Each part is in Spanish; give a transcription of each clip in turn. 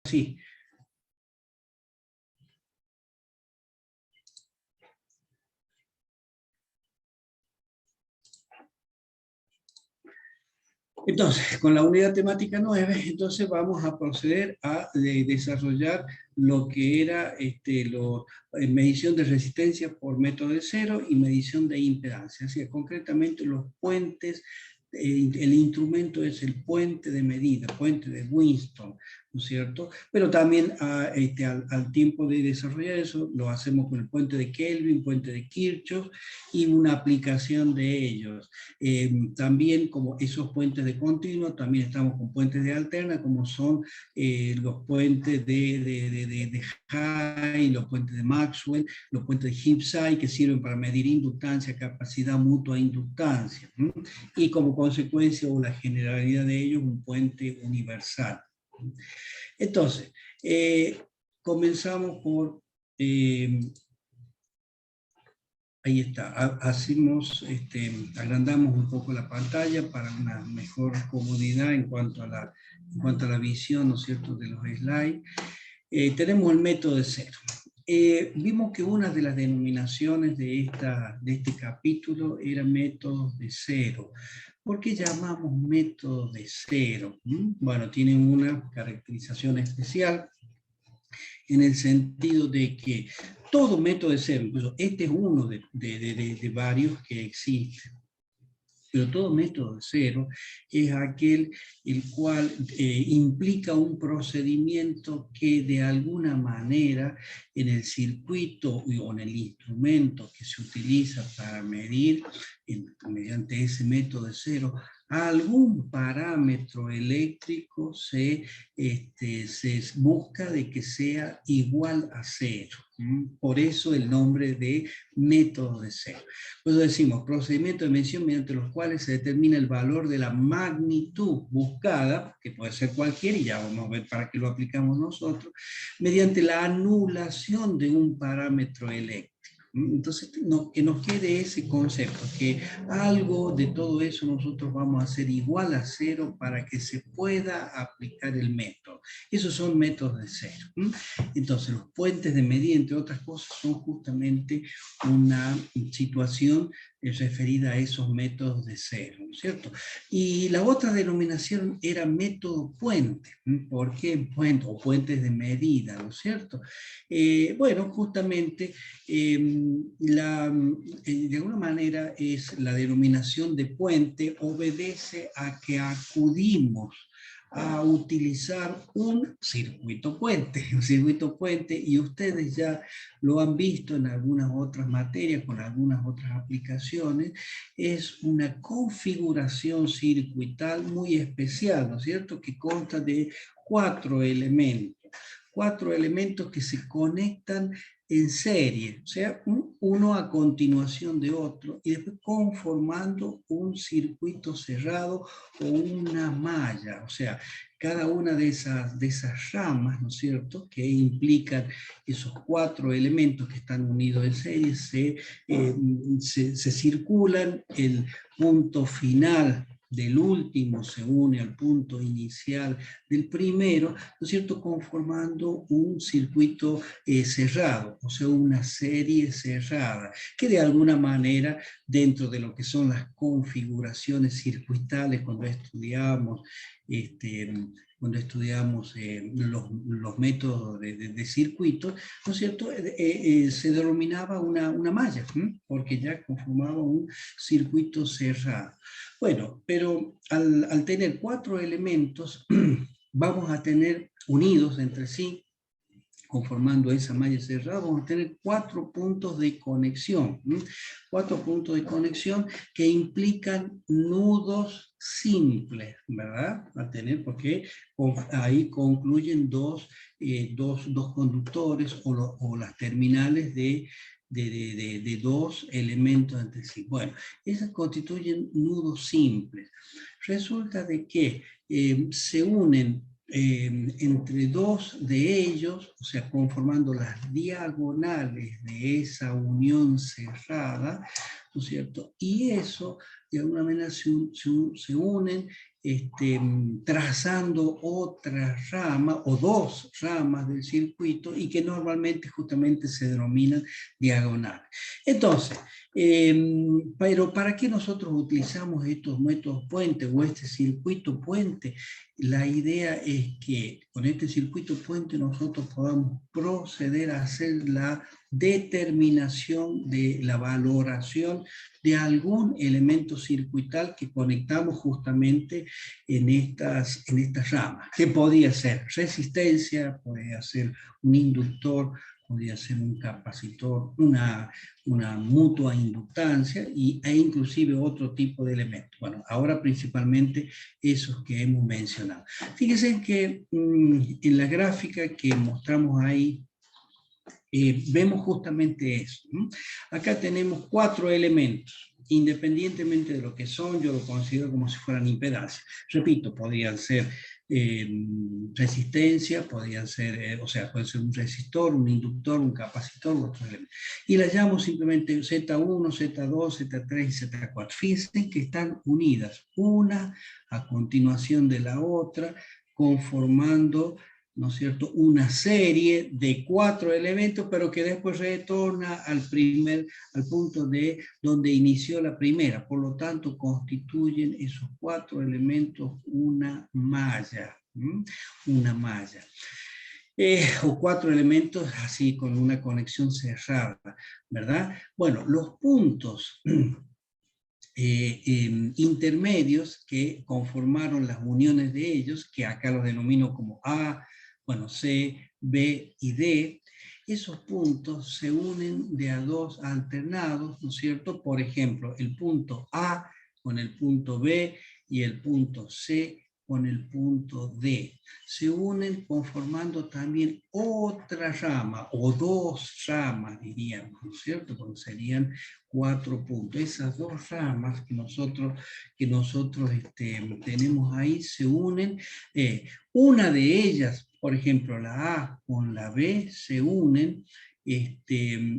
Sí. Entonces, con la unidad temática 9, entonces vamos a proceder a desarrollar lo que era medición de resistencia por método de cero y medición de impedancia. Así que concretamente los puentes, el instrumento es el puente de medida, puente de Winston, ¿no es cierto? Pero también al tiempo de desarrollar eso, lo hacemos con el puente de Kelvin, puente de Kirchhoff y una aplicación de ellos. También como esos puentes de continuo, también estamos con puentes de alterna, como son los puentes de High, los puentes de Maxwell, los puentes de Gibbs-Eye, que sirven para medir inductancia, capacidad mutua e inductancia. Y como consecuencia o la generalidad de ellos, un puente universal. Entonces, comenzamos por... ahí está, agrandamos un poco la pantalla para una mejor comodidad en cuanto a la visión, ¿no es cierto?, de los slides. Tenemos el método de cero. Vimos que una de las denominaciones de este capítulo era métodos de cero. ¿Por qué llamamos métodos de cero? Bueno, tienen una caracterización especial en el sentido de que todo método de cero, incluso este es uno de varios que existen, pero todo método de cero es aquel el cual implica un procedimiento que de alguna manera en el circuito o en el instrumento que se utiliza para medir mediante ese método de cero algún parámetro eléctrico se busca de que sea igual a cero. Por eso el nombre de método de cero. Pues decimos, procedimiento de medición mediante los cuales se determina el valor de la magnitud buscada, que puede ser cualquiera, y ya vamos a ver para qué lo aplicamos nosotros, mediante la anulación de un parámetro eléctrico. Entonces, que nos quede ese concepto, que algo de todo eso nosotros vamos a hacer igual a cero para que se pueda aplicar el método. Esos son métodos de cero. Entonces, los puentes de medida, entre otras cosas, son justamente una situación referida a esos métodos de cero, ¿no es cierto? Y la otra denominación era método puente. ¿Por qué puente? O puentes de medida, ¿no es cierto? Bueno, justamente de alguna manera es la denominación de puente obedece a que acudimos a utilizar un circuito puente, y ustedes ya lo han visto en algunas otras materias, con algunas otras aplicaciones, es una configuración circuital muy especial, ¿no es cierto?, que consta de 4 elementos que se conectan en serie, o sea, uno a continuación de otro, y después conformando un circuito cerrado o una malla, o sea, cada una de esas ramas, ¿no es cierto?, que implican esos 4 elementos que están unidos en serie, se circulan, el punto final del último se une al punto inicial del primero, ¿no es cierto?, conformando un circuito cerrado, o sea, una serie cerrada, que de alguna manera, dentro de lo que son las configuraciones circuitales, cuando estudiamos los métodos de circuitos, ¿no es cierto?, se denominaba una malla, porque ya conformaba un circuito cerrado. Bueno, pero al tener 4 elementos, vamos a tener unidos entre sí, conformando esa malla cerrada, vamos a tener 4 puntos de conexión. 4 puntos de conexión que implican nudos simples, ¿verdad? A tener, porque ahí concluyen dos conductores o las terminales de 2 elementos entre sí. Bueno, esas constituyen nudos simples. Resulta de que se unen entre 2 de ellos, o sea, conformando las diagonales de esa unión cerrada, ¿no es cierto? Y eso, de alguna manera, se unen trazando otra rama o dos ramas del circuito y que normalmente justamente se denominan diagonales. Entonces, pero ¿para qué nosotros utilizamos estos métodos puente o este circuito puente? La idea es que con este circuito puente nosotros podamos proceder a hacer la determinación de la valoración de algún elemento circuital que conectamos justamente en estas ramas. ¿Qué podía ser? Resistencia, podría ser un inductor, podría ser un capacitor, una mutua inductancia e inclusive otro tipo de elementos. Bueno, ahora principalmente esos que hemos mencionado. Fíjense que en la gráfica que mostramos ahí, vemos justamente eso. Acá tenemos 4 elementos. Independientemente de lo que son, yo lo considero como si fueran impedancias. Repito, podrían ser resistencia, podrían ser, o sea, puede ser un resistor, un inductor, un capacitor, otros elementos. Y las llamo simplemente Z1, Z2, Z3 y Z4. Fíjense que están unidas, una a continuación de la otra, conformando, ¿no es cierto?, una serie de 4 elementos, pero que después retorna al punto de donde inició la primera. Por lo tanto, constituyen esos 4 elementos una malla. Una malla. O 4 elementos así con una conexión cerrada, ¿verdad? Bueno, los puntos intermedios que conformaron las uniones de ellos, que acá los denomino como A, bueno, C, B y D, esos puntos se unen de a dos alternados, ¿no es cierto? Por ejemplo, el punto A con el punto B y el punto C con el punto D. Se unen conformando también otra rama, o 2 ramas, diríamos, ¿no es cierto? Porque serían 4 puntos. Esas 2 ramas que nosotros tenemos ahí se unen. Una de ellas, por ejemplo, la A con la B, se unen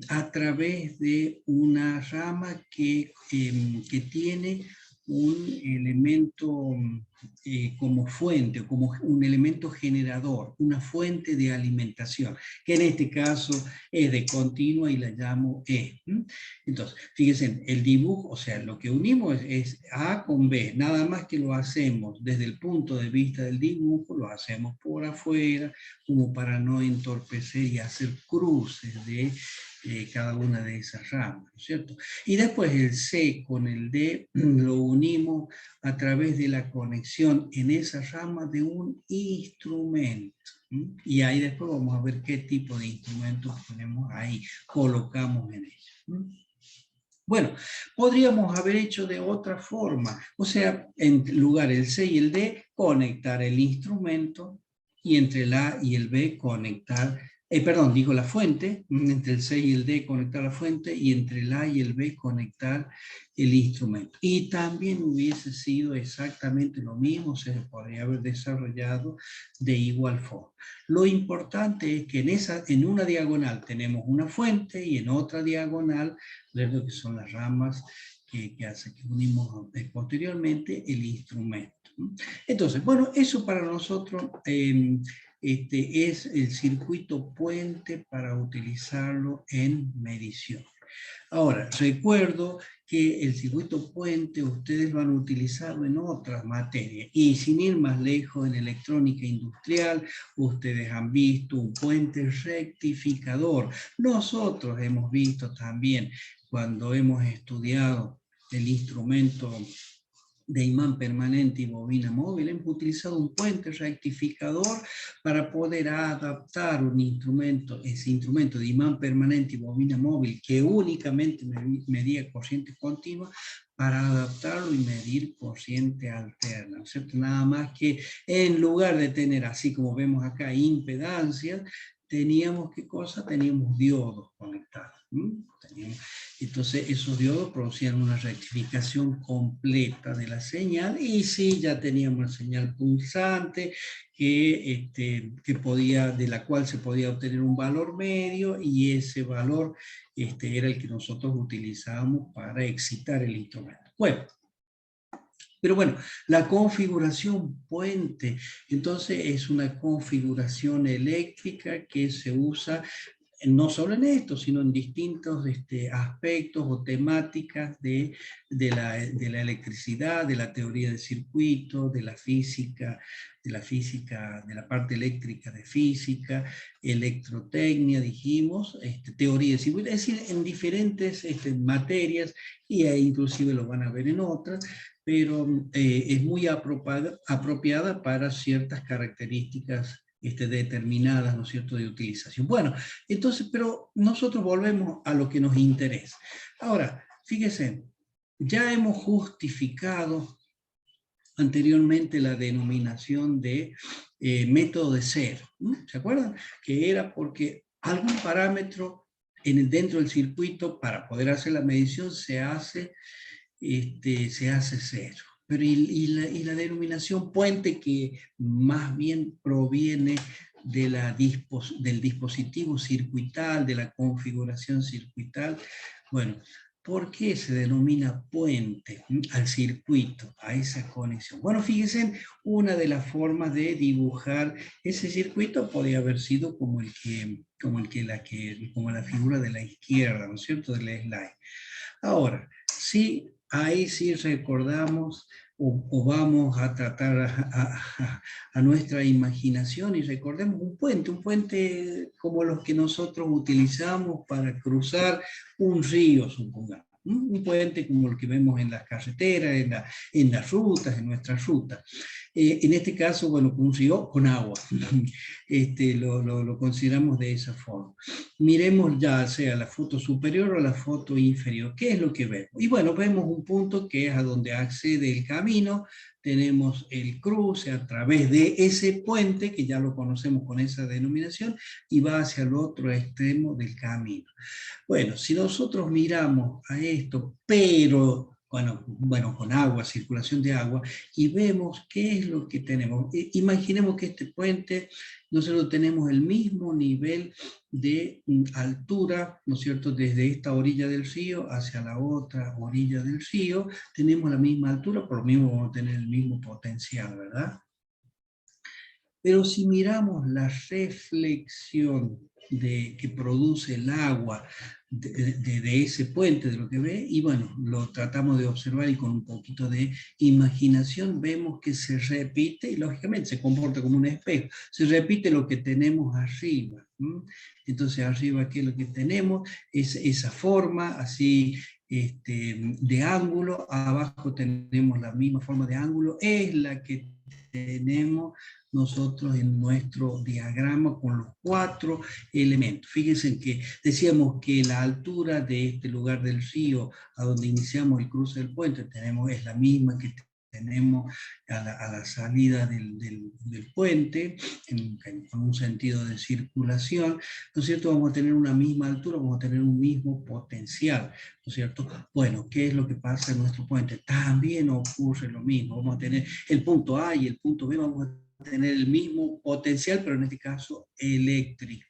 a través de una rama que tiene un elemento como fuente, como un elemento generador, una fuente de alimentación, que en este caso es de continua y la llamo E. Entonces, fíjense, el dibujo, o sea, lo que unimos es A con B, nada más que lo hacemos desde el punto de vista del dibujo, lo hacemos por afuera, como para no entorpecer y hacer cruces de cada una de esas ramas, ¿no es cierto? Y después el C con el D lo unimos a través de la conexión en esa rama de un instrumento. Y ahí después vamos a ver qué tipo de instrumentos ponemos ahí, colocamos en ellos. Bueno, podríamos haber hecho de otra forma, o sea, en lugar del C y el D, conectar el instrumento y entre el A y el B conectar, la fuente, entre el C y el D conectar la fuente y entre el A y el B conectar el instrumento. Y también hubiese sido exactamente lo mismo, se podría haber desarrollado de igual forma. Lo importante es que en una diagonal tenemos una fuente y en otra diagonal, lo que son las ramas que unimos posteriormente el instrumento. Entonces, bueno, eso para nosotros es el circuito puente para utilizarlo en medición. Ahora, recuerdo que el circuito puente ustedes lo han utilizado en otras materias y sin ir más lejos en electrónica industrial, ustedes han visto un puente rectificador. Nosotros hemos visto también cuando hemos estudiado el instrumento de imán permanente y bobina móvil, hemos utilizado un puente rectificador para poder adaptar ese instrumento de imán permanente y bobina móvil que únicamente medía corriente continua, para adaptarlo y medir corriente alterna, ¿no es cierto? Nada más que en lugar de tener, así como vemos acá, impedancias, teníamos, ¿qué cosa? Teníamos diodos conectados. Entonces esos diodos producían una rectificación completa de la señal y sí, ya teníamos una señal pulsante de la cual se podía obtener un valor medio y ese valor era el que nosotros utilizábamos para excitar el instrumento. Bueno, Pero bueno, la configuración puente, entonces es una configuración eléctrica que se usa no solo en esto, sino en distintos aspectos o temáticas de la electricidad, de la teoría de circuito, de la parte eléctrica de física, electrotecnia, dijimos, teoría de circuito, es decir, en diferentes materias, y ahí inclusive lo van a ver en otras, pero es muy apropiada para ciertas características determinadas, ¿no es cierto?, de utilización. Bueno, entonces, pero nosotros volvemos a lo que nos interesa. Ahora, fíjense, ya hemos justificado anteriormente la denominación de método de cero. ¿Se acuerdan? Que era porque algún parámetro dentro del circuito, para poder hacer la medición, se hace cero. Pero y la denominación puente, que más bien proviene del dispositivo circuital, de la configuración circuital. Bueno, ¿por qué se denomina puente al circuito, a esa conexión? Bueno, fíjense, una de las formas de dibujar ese circuito podría haber sido como la figura de la izquierda, ¿no es cierto?, del slide. Ahora, sí, ahí sí recordamos o vamos a tratar a nuestra imaginación y recordemos un puente como los que nosotros utilizamos para cruzar un río, supongamos. Un puente como el que vemos en las carreteras, en las rutas, en nuestras rutas. En este caso, bueno, un río con agua. Lo consideramos de esa forma. Miremos ya sea la foto superior o la foto inferior. ¿Qué es lo que vemos? Y bueno, vemos un punto que es a donde accede el camino. Tenemos el cruce a través de ese puente, que ya lo conocemos con esa denominación, y va hacia el otro extremo del camino. Bueno, si nosotros miramos a esto, pero bueno, con agua, circulación de agua, y vemos qué es lo que tenemos. Imaginemos que este puente, nosotros tenemos el mismo nivel de altura, ¿no es cierto?, desde esta orilla del río hacia la otra orilla del río, tenemos la misma altura, por lo mismo vamos a tener el mismo potencial, ¿verdad? Pero si miramos la reflexión que produce el agua de ese puente, de lo que ve, y bueno, lo tratamos de observar y con un poquito de imaginación vemos que se repite, y lógicamente se comporta como un espejo, se repite lo que tenemos arriba. Entonces arriba, ¿qué es lo que tenemos? Es esa forma así de ángulo, abajo tenemos la misma forma de ángulo, es la que tenemos nosotros en nuestro diagrama con los 4 elementos. Fíjense que decíamos que la altura de este lugar del río a donde iniciamos el cruce del puente es la misma que tenemos a la salida del puente, con un sentido de circulación, ¿no es cierto? Vamos a tener una misma altura, vamos a tener un mismo potencial, ¿no es cierto? Bueno, ¿qué es lo que pasa en nuestro puente? También ocurre lo mismo, vamos a tener el punto A y el punto B, vamos a tener el mismo potencial, pero en este caso eléctrico.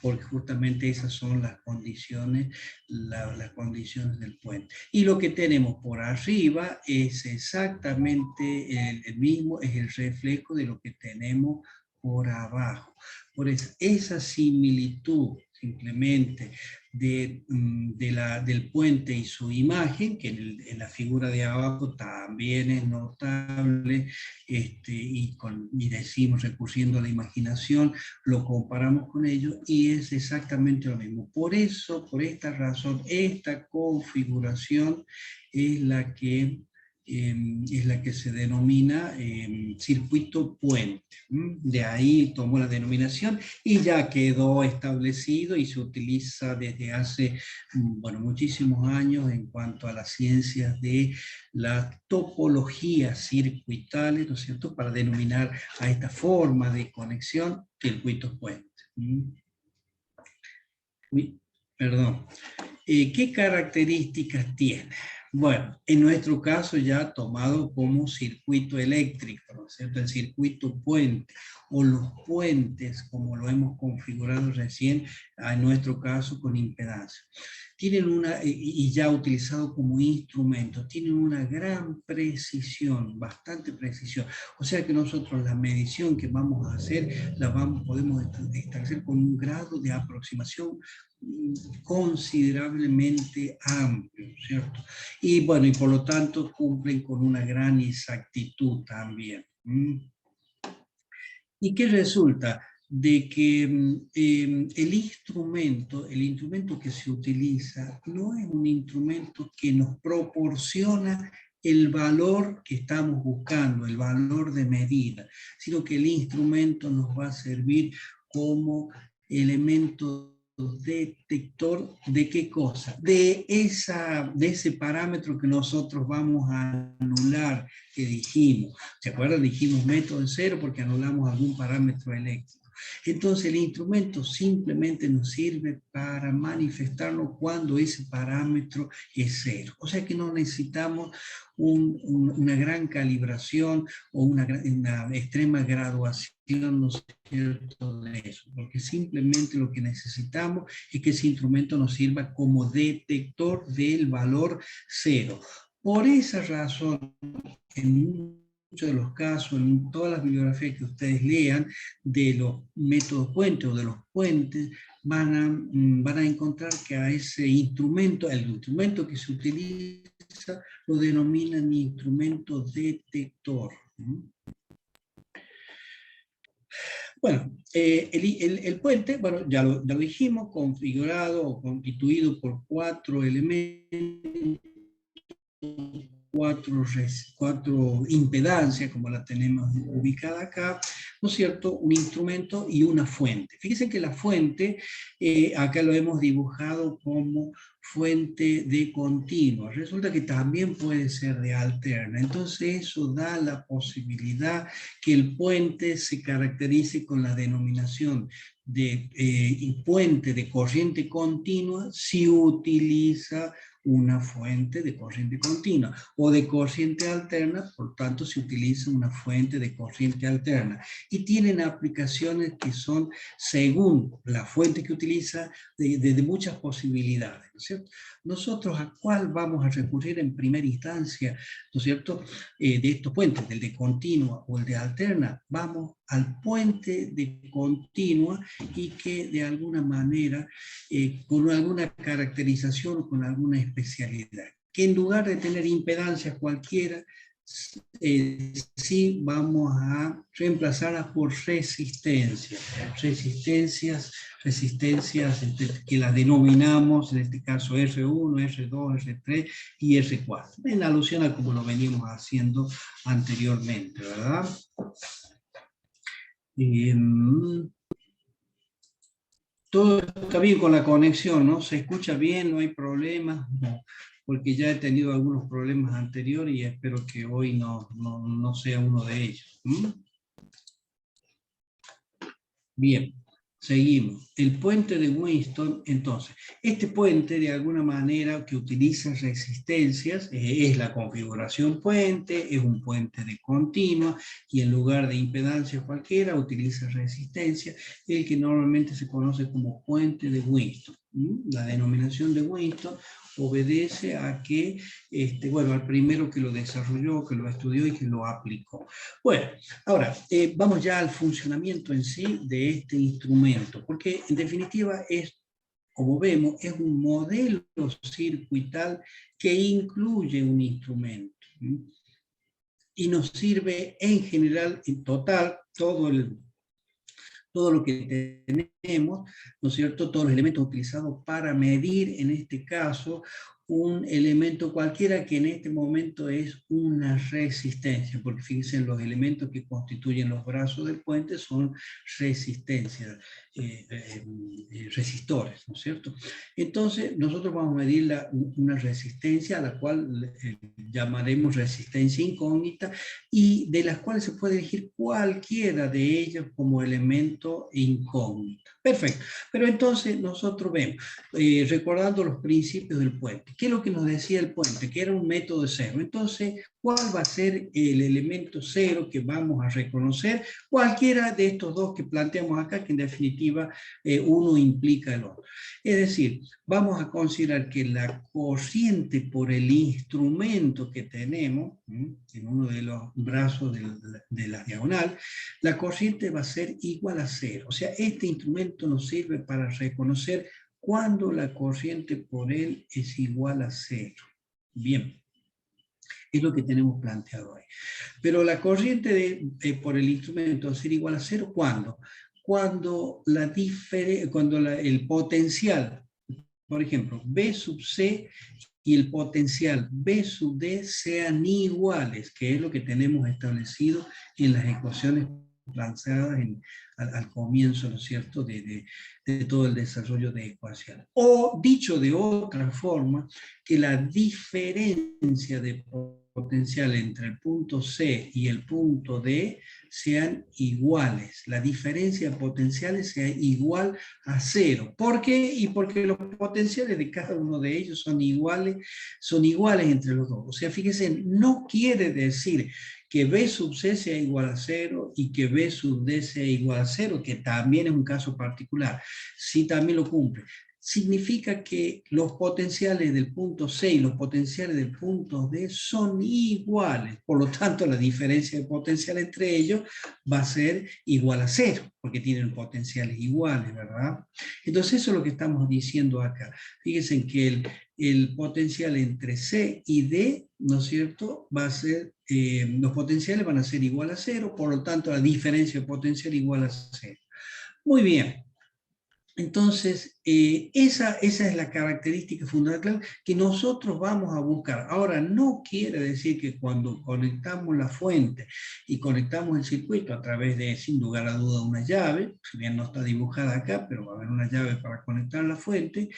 Porque justamente esas son las condiciones, las condiciones del puente. Y lo que tenemos por arriba es exactamente el mismo, es el reflejo de lo que tenemos por abajo. Por eso, esa similitud simplemente del puente y su imagen, que en la figura de abajo también es notable, y decimos, recurriendo a la imaginación, lo comparamos con ellos y es exactamente lo mismo. Por eso, por esta razón, esta configuración es la que se denomina circuito puente. De ahí tomó la denominación y ya quedó establecido y se utiliza desde hace muchísimos años en cuanto a las ciencias de las topologías circuitales, ¿no es cierto?, para denominar a esta forma de conexión circuitos puente. Perdón. ¿Qué características tiene? Bueno, en nuestro caso ya tomado como circuito eléctrico, ¿no es cierto? El circuito puente o los puentes, como lo hemos configurado recién, en nuestro caso con impedancia. Tienen una, y ya utilizado como instrumento, tienen una gran precisión, bastante precisión. O sea que nosotros la medición que vamos a hacer, podemos establecer con un grado de aproximación considerablemente amplio, ¿cierto? Y bueno, y por lo tanto cumplen con una gran exactitud también. ¿Y qué resulta? De que el instrumento que se utiliza no es un instrumento que nos proporciona el valor que estamos buscando, el valor de medida, sino que el instrumento nos va a servir como elemento detector de qué cosa, de ese parámetro que nosotros vamos a anular, que dijimos. ¿Se acuerdan? Dijimos método cero porque anulamos algún parámetro eléctrico. Entonces el instrumento simplemente nos sirve para manifestarnos cuando ese parámetro es cero. O sea que no necesitamos una gran calibración o una extrema graduación, ¿no es cierto?, de eso, porque simplemente lo que necesitamos es que ese instrumento nos sirva como detector del valor cero. Por esa razón, en muchos de los casos, en todas las bibliografías que ustedes lean de los métodos puentes o de los puentes, van a encontrar que a ese instrumento, el instrumento que se utiliza, lo denominan instrumento detector. Bueno, el puente, bueno, ya lo dijimos, configurado o constituido por 4 elementos, cuatro impedancias, como la tenemos ubicada acá, ¿no es cierto? Un instrumento y una fuente. Fíjense que la fuente, acá lo hemos dibujado como fuente de continua. Resulta que también puede ser de alterna. Entonces eso da la posibilidad que el puente se caracterice con la denominación de puente de corriente continua si utiliza una fuente de corriente continua, o de corriente alterna, por tanto se utiliza una fuente de corriente alterna. Y tienen aplicaciones que son, según la fuente que utiliza, de muchas posibilidades, ¿no es cierto? Nosotros, ¿a cuál vamos a recurrir en primera instancia, ¿no es cierto?, de estos puentes, del de continua o el de alterna? Vamos al puente de continua y que de alguna manera, con alguna caracterización o con alguna especialidad, que en lugar de tener impedancias cualquiera, sí vamos a reemplazarlas por resistencias que las denominamos, en este caso R1, R2, R3 y R4, en alusión a como lo veníamos haciendo anteriormente, ¿verdad? Todo está bien con la conexión, ¿no? ¿Se escucha bien? ¿No hay problemas? No, porque ya he tenido algunos problemas anteriores y espero que hoy no sea uno de ellos. Bien, seguimos. El puente de Winston, entonces. Este puente, de alguna manera, que utiliza resistencias, es la configuración puente, es un puente de continua, y en lugar de impedancia cualquiera, utiliza resistencia, el que normalmente se conoce como puente de Winston. La denominación de Winston obedece a que, bueno, al primero que lo desarrolló, que lo estudió y que lo aplicó. Bueno, ahora, vamos ya al funcionamiento en sí de este instrumento, porque en definitiva es, como vemos, es un modelo circuital que incluye un instrumento. Y nos sirve en general, en total, todo lo que tenemos, ¿no es cierto?, todos los elementos utilizados para medir, en este caso, un elemento cualquiera que en este momento es una resistencia, porque fíjense, los elementos que constituyen los brazos del puente son resistencias, resistores, ¿no es cierto? Entonces, nosotros vamos a medir una resistencia a la cual llamaremos resistencia incógnita, y de las cuales se puede elegir cualquiera de ellas como elemento incógnito. Perfecto. Pero entonces nosotros vemos, recordando los principios del puente, ¿qué es lo que nos decía el puente? Que era un método de cero. Entonces, ¿cuál va a ser el elemento cero que vamos a reconocer? Cualquiera de estos dos que planteamos acá, que en definitiva uno implica el otro. Es decir, vamos a considerar que la corriente por el instrumento que tenemos, en uno de los brazos de la diagonal, la corriente va a ser igual a cero. O sea, este instrumento nos sirve para reconocer cuando la corriente por él es igual a cero. Bien, es lo que tenemos planteado ahí. Pero la corriente por el instrumento va a ser igual a cero, ¿cuándo? Cuando el potencial, por ejemplo, B sub C y el potencial B sub D sean iguales, que es lo que tenemos establecido en las ecuaciones planteadas al comienzo, ¿no es cierto?, de todo el desarrollo de ecuaciones. O, dicho de otra forma, que la diferencia de potencial entre el punto C y el punto D sean iguales. La diferencia de potenciales sea igual a cero. ¿Por qué? Y porque los potenciales de cada uno de ellos son iguales entre los dos. O sea, fíjense, no quiere decir que B sub C sea igual a cero y que B sub D sea igual a cero, que también es un caso particular. Sí, también lo cumple. Significa que los potenciales del punto C y los potenciales del punto D son iguales. Por lo tanto, la diferencia de potencial entre ellos va a ser igual a cero, porque tienen potenciales iguales, ¿verdad? Entonces, eso es lo que estamos diciendo acá. Fíjense que el potencial entre C y D, ¿no es cierto?, va a ser, los potenciales van a ser igual a cero, por lo tanto, la diferencia de potencial igual a cero. Muy bien. Entonces, esa es la característica fundamental que nosotros vamos a buscar. Ahora, no quiere decir que cuando conectamos la fuente y conectamos el circuito a través de, sin lugar a duda, una llave, si bien no está dibujada acá, pero va a haber una llave para conectar la fuente,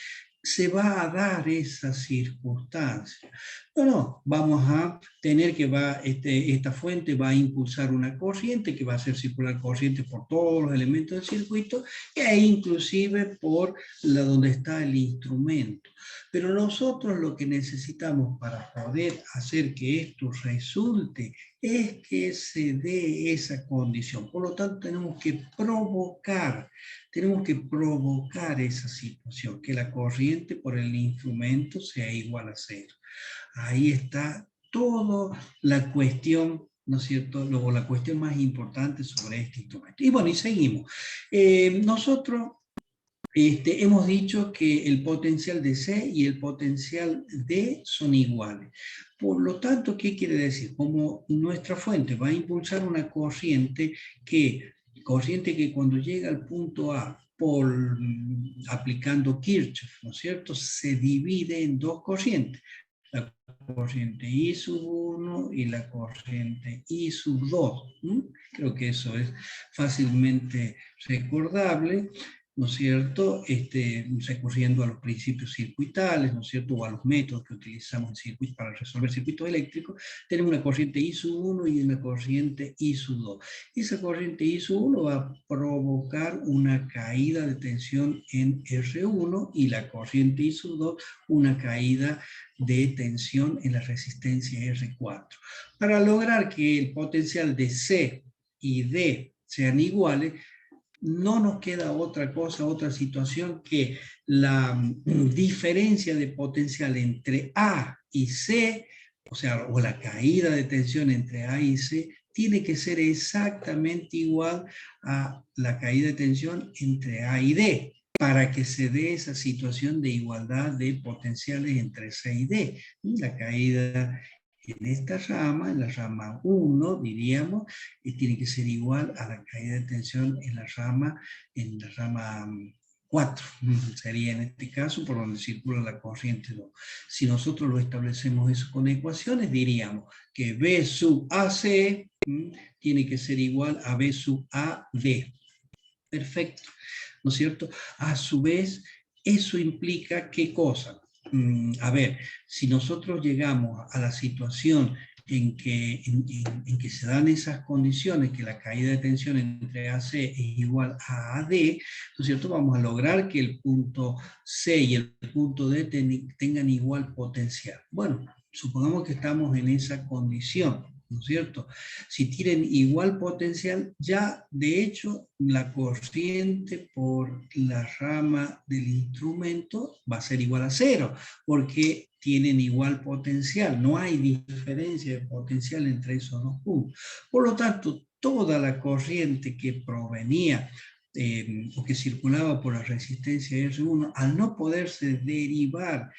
se va a dar esa circunstancia. No, vamos a tener que esta fuente va a impulsar una corriente que va a hacer circular corriente por todos los elementos del circuito e inclusive por donde está el instrumento. Pero nosotros lo que necesitamos para poder hacer que esto resulte es que se dé esa condición. Por lo tanto, tenemos que provocar esa situación, que la corriente por el instrumento sea igual a cero. Ahí está toda la cuestión, ¿no es cierto?, luego la cuestión más importante sobre este instrumento. Y bueno, y seguimos. Nosotros hemos dicho que el potencial de C y el potencial D son iguales. Por lo tanto, ¿qué quiere decir? Como nuestra fuente va a impulsar una corriente que cuando llega al punto A, aplicando Kirchhoff, ¿no es cierto?, se divide en dos corrientes. La corriente I sub 1 y la corriente I sub 2. Creo que eso es fácilmente recordable, ¿no es cierto?, recurriendo a los principios circuitales, ¿no es cierto?, o a los métodos que utilizamos para resolver circuitos eléctricos. Tenemos una corriente I sub 1 y una corriente I sub 2. Esa corriente I sub 1 va a provocar una caída de tensión en R1 y la corriente I sub 2 una caída de tensión en la resistencia R4. Para lograr que el potencial de C y D sean iguales, no nos queda otra situación que la diferencia de potencial entre A y C, o la caída de tensión entre A y C, tiene que ser exactamente igual a la caída de tensión entre A y D, para que se dé esa situación de igualdad de potenciales entre C y D. La caída en esta rama, en la rama 1, diríamos, tiene que ser igual a la caída de tensión en la rama 4. Sería en este caso por donde circula la corriente 2. Si nosotros lo establecemos eso con ecuaciones, diríamos que B sub AC tiene que ser igual a B sub AD. Perfecto, ¿no es cierto? A su vez, eso implica ¿qué cosa? A ver, si nosotros llegamos a la situación en que se dan esas condiciones, que la caída de tensión entre AC es igual a AD, ¿no es cierto? Vamos a lograr que el punto C y el punto D tengan igual potencial. Bueno, supongamos que estamos en esa condición, ¿no es cierto? Si tienen igual potencial, ya de hecho la corriente por la rama del instrumento va a ser igual a cero, porque tienen igual potencial, no hay diferencia de potencial entre esos dos puntos. Por lo tanto, toda la corriente que provenía o que circulaba por la resistencia R1, al no poderse derivar,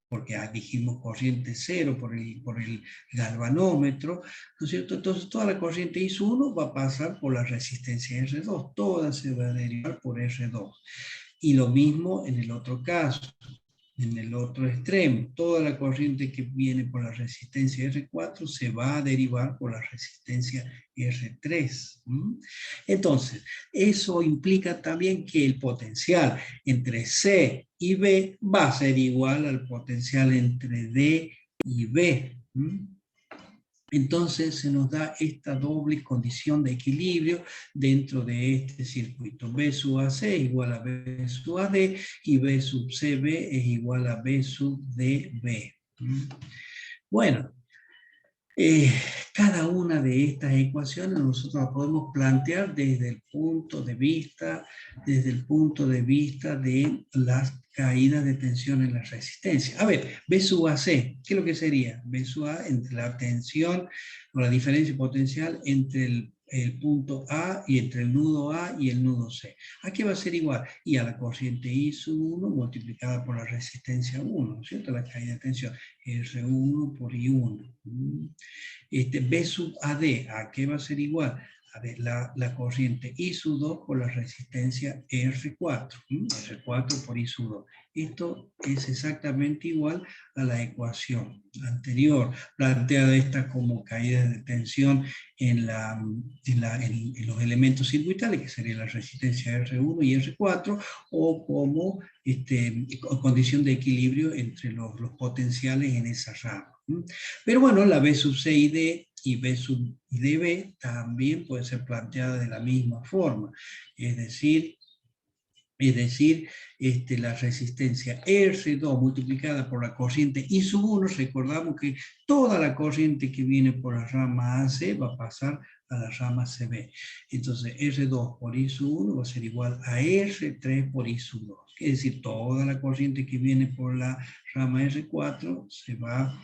porque dijimos corriente cero por el galvanómetro, ¿no es cierto? Entonces toda la corriente I1 va a pasar por la resistencia R2, toda se va a derivar por R2. Y lo mismo en el otro caso, en el otro extremo, toda la corriente que viene por la resistencia R4 se va a derivar por la resistencia R3. Entonces, eso implica también que el potencial entre C y B va a ser igual al potencial entre D y B. Entonces se nos da esta doble condición de equilibrio dentro de este circuito. B sub AC es igual a B sub AD y B sub CB es igual a B sub DB. Bueno, cada una de estas ecuaciones nosotros las podemos plantear desde el punto de vista de las caídas de tensión en la resistencia. A ver, B sub AC, ¿qué es lo que sería? B sub A entre la tensión o la diferencia potencial entre el punto A y entre el nudo A y el nudo C. ¿A qué va a ser igual? Y a la corriente I sub 1 multiplicada por la resistencia 1, ¿no es cierto? La caída de tensión, R1 por I1. B sub AD, ¿a qué va a ser igual? A ver, la corriente I sub 2 por la resistencia R4, R4 por I sub 2. Esto es exactamente igual a la ecuación anterior, planteada esta como caída de tensión en los elementos circuitales, que sería la resistencia R1 y R4, o como condición de equilibrio entre los potenciales en esa rama. Pero bueno, la B sub C y D y B sub DB también puede ser planteada de la misma forma, es decir, la resistencia R2 multiplicada por la corriente I sub 1, recordamos que toda la corriente que viene por la rama AC va a pasar a la rama CB. Entonces R2 por I sub 1 va a ser igual a R3 por I sub 2. Es decir, toda la corriente que viene por la rama R4 se va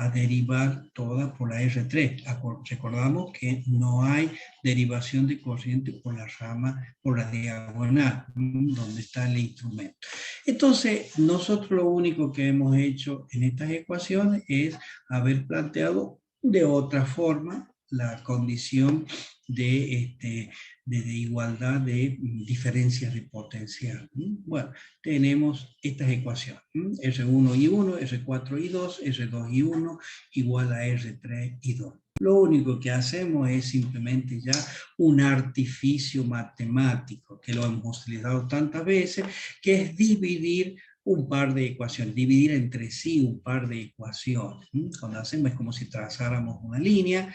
a derivar toda por la R3. Recordamos que no hay derivación de corriente por la rama, por la diagonal, donde está el instrumento. Entonces, nosotros lo único que hemos hecho en estas ecuaciones es haber planteado de otra forma la condición de igualdad de diferencias de potencial. Bueno, tenemos estas ecuaciones. R1 y 1, R4 y 2, R2 y 1 igual a R3 y 2. Lo único que hacemos es simplemente ya un artificio matemático, que lo hemos utilizado tantas veces, que es dividir un par de ecuaciones, dividir entre sí un par de ecuaciones. Cuando hacemos es como si trazáramos una línea,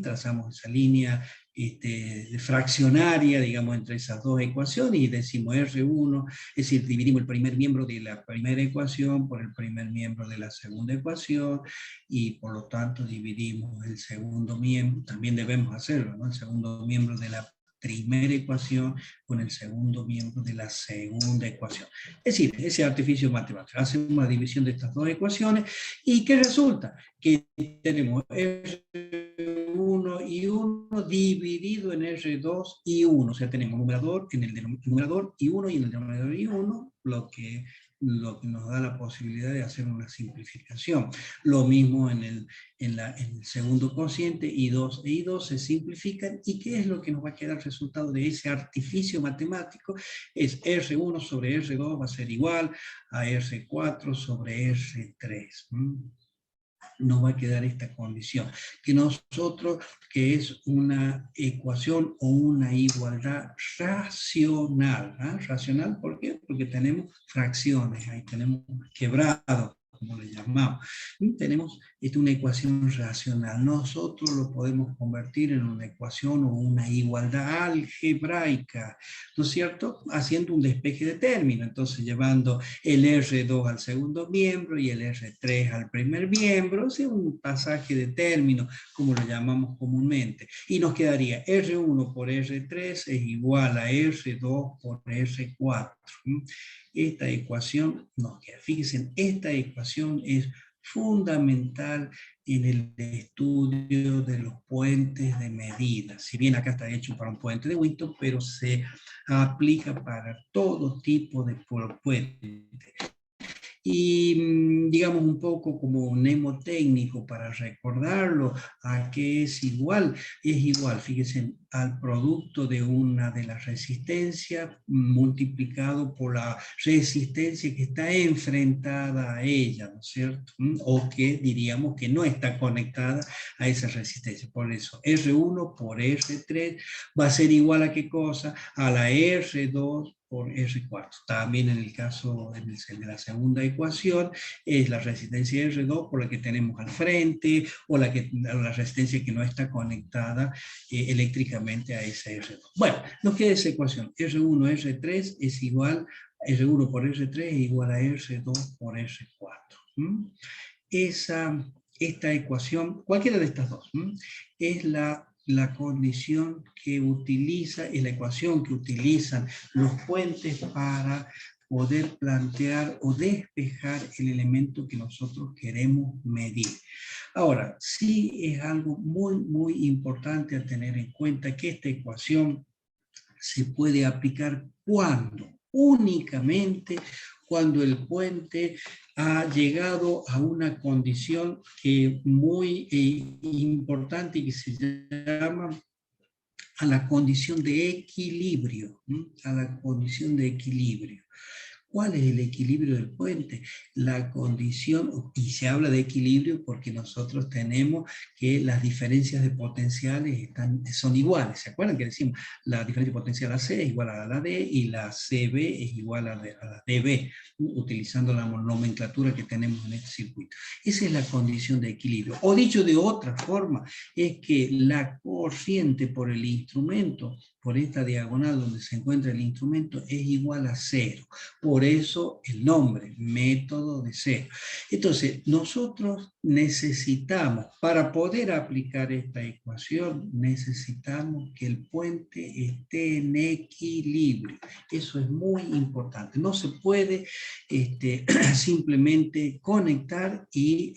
trazamos esa línea fraccionaria, digamos, entre esas dos ecuaciones y decimos R1, es decir, dividimos el primer miembro de la primera ecuación por el primer miembro de la segunda ecuación y por lo tanto dividimos el segundo miembro, también debemos hacerlo, ¿no? El segundo miembro de la primera ecuación con el segundo miembro de la segunda ecuación. Es decir, ese artificio matemático. Hacemos una división de estas dos ecuaciones y ¿qué resulta? Que tenemos R1 y 1 dividido en R2 y 1. O sea, tenemos numerador en el numerador y 1 y en el denominador y 1, lo que nos da la posibilidad de hacer una simplificación. Lo mismo en el segundo cociente, I2 e I2 se simplifican, y ¿qué es lo que nos va a quedar resultado de ese artificio matemático? Es R1 sobre R2 va a ser igual a R4 sobre R3. Nos va a quedar esta condición, que nosotros, que es una ecuación o una igualdad racional. ¿Racional por qué? Porque tenemos fracciones, ahí tenemos quebrado. como le llamamos. Tenemos una ecuación racional. Nosotros lo podemos convertir en una ecuación o una igualdad algebraica, ¿no es cierto? Haciendo un despeje de término, entonces llevando el R2 al segundo miembro y el R3 al primer miembro, o sea, un pasaje de término, como lo llamamos comúnmente. Y nos quedaría R1 por R3 es igual a R2 por R4. Esta ecuación nos queda. Fíjense, esta ecuación es fundamental en el estudio de los puentes de medida. Si bien acá está hecho para un puente de Wheaton, pero se aplica para todo tipo de puentes. Y digamos un poco como mnemotécnico para recordarlo, a qué es igual, fíjense, al producto de una de las resistencias multiplicado por la resistencia que está enfrentada a ella, ¿no es cierto? O que diríamos que no está conectada a esa resistencia. Por eso R1 por R3 va a ser igual a qué cosa, a la R2 por R4. También en el caso de la segunda ecuación es la resistencia R2 por la que tenemos al frente o la resistencia que no está conectada eléctricamente a esa R2. Bueno, nos queda esa ecuación. R1, R3 es igual, R1 por R3 es igual a R2 por R4. Esta ecuación, cualquiera de estas dos, es la condición que utiliza, es la ecuación que utilizan los puentes para poder plantear o despejar el elemento que nosotros queremos medir. Ahora, sí es algo muy, muy importante a tener en cuenta que esta ecuación se puede aplicar cuando, únicamente cuando el puente ha llegado a una condición muy importante y que se llama a la condición de equilibrio, a la condición de equilibrio. ¿Cuál es el equilibrio del puente? La condición, y se habla de equilibrio porque nosotros tenemos que las diferencias de potenciales son iguales. ¿Se acuerdan que decimos la diferencia potencial AC es igual a la D y la CB es igual a la DB, utilizando la nomenclatura que tenemos en este circuito? Esa es la condición de equilibrio. O dicho de otra forma, es que la corriente por el instrumento, por esta diagonal donde se encuentra el instrumento, es igual a 0. Por eso el nombre, método de cero. Entonces, nosotros necesitamos, para poder aplicar esta ecuación, necesitamos que el puente esté en equilibrio. Eso es muy importante. No se puede simplemente conectar y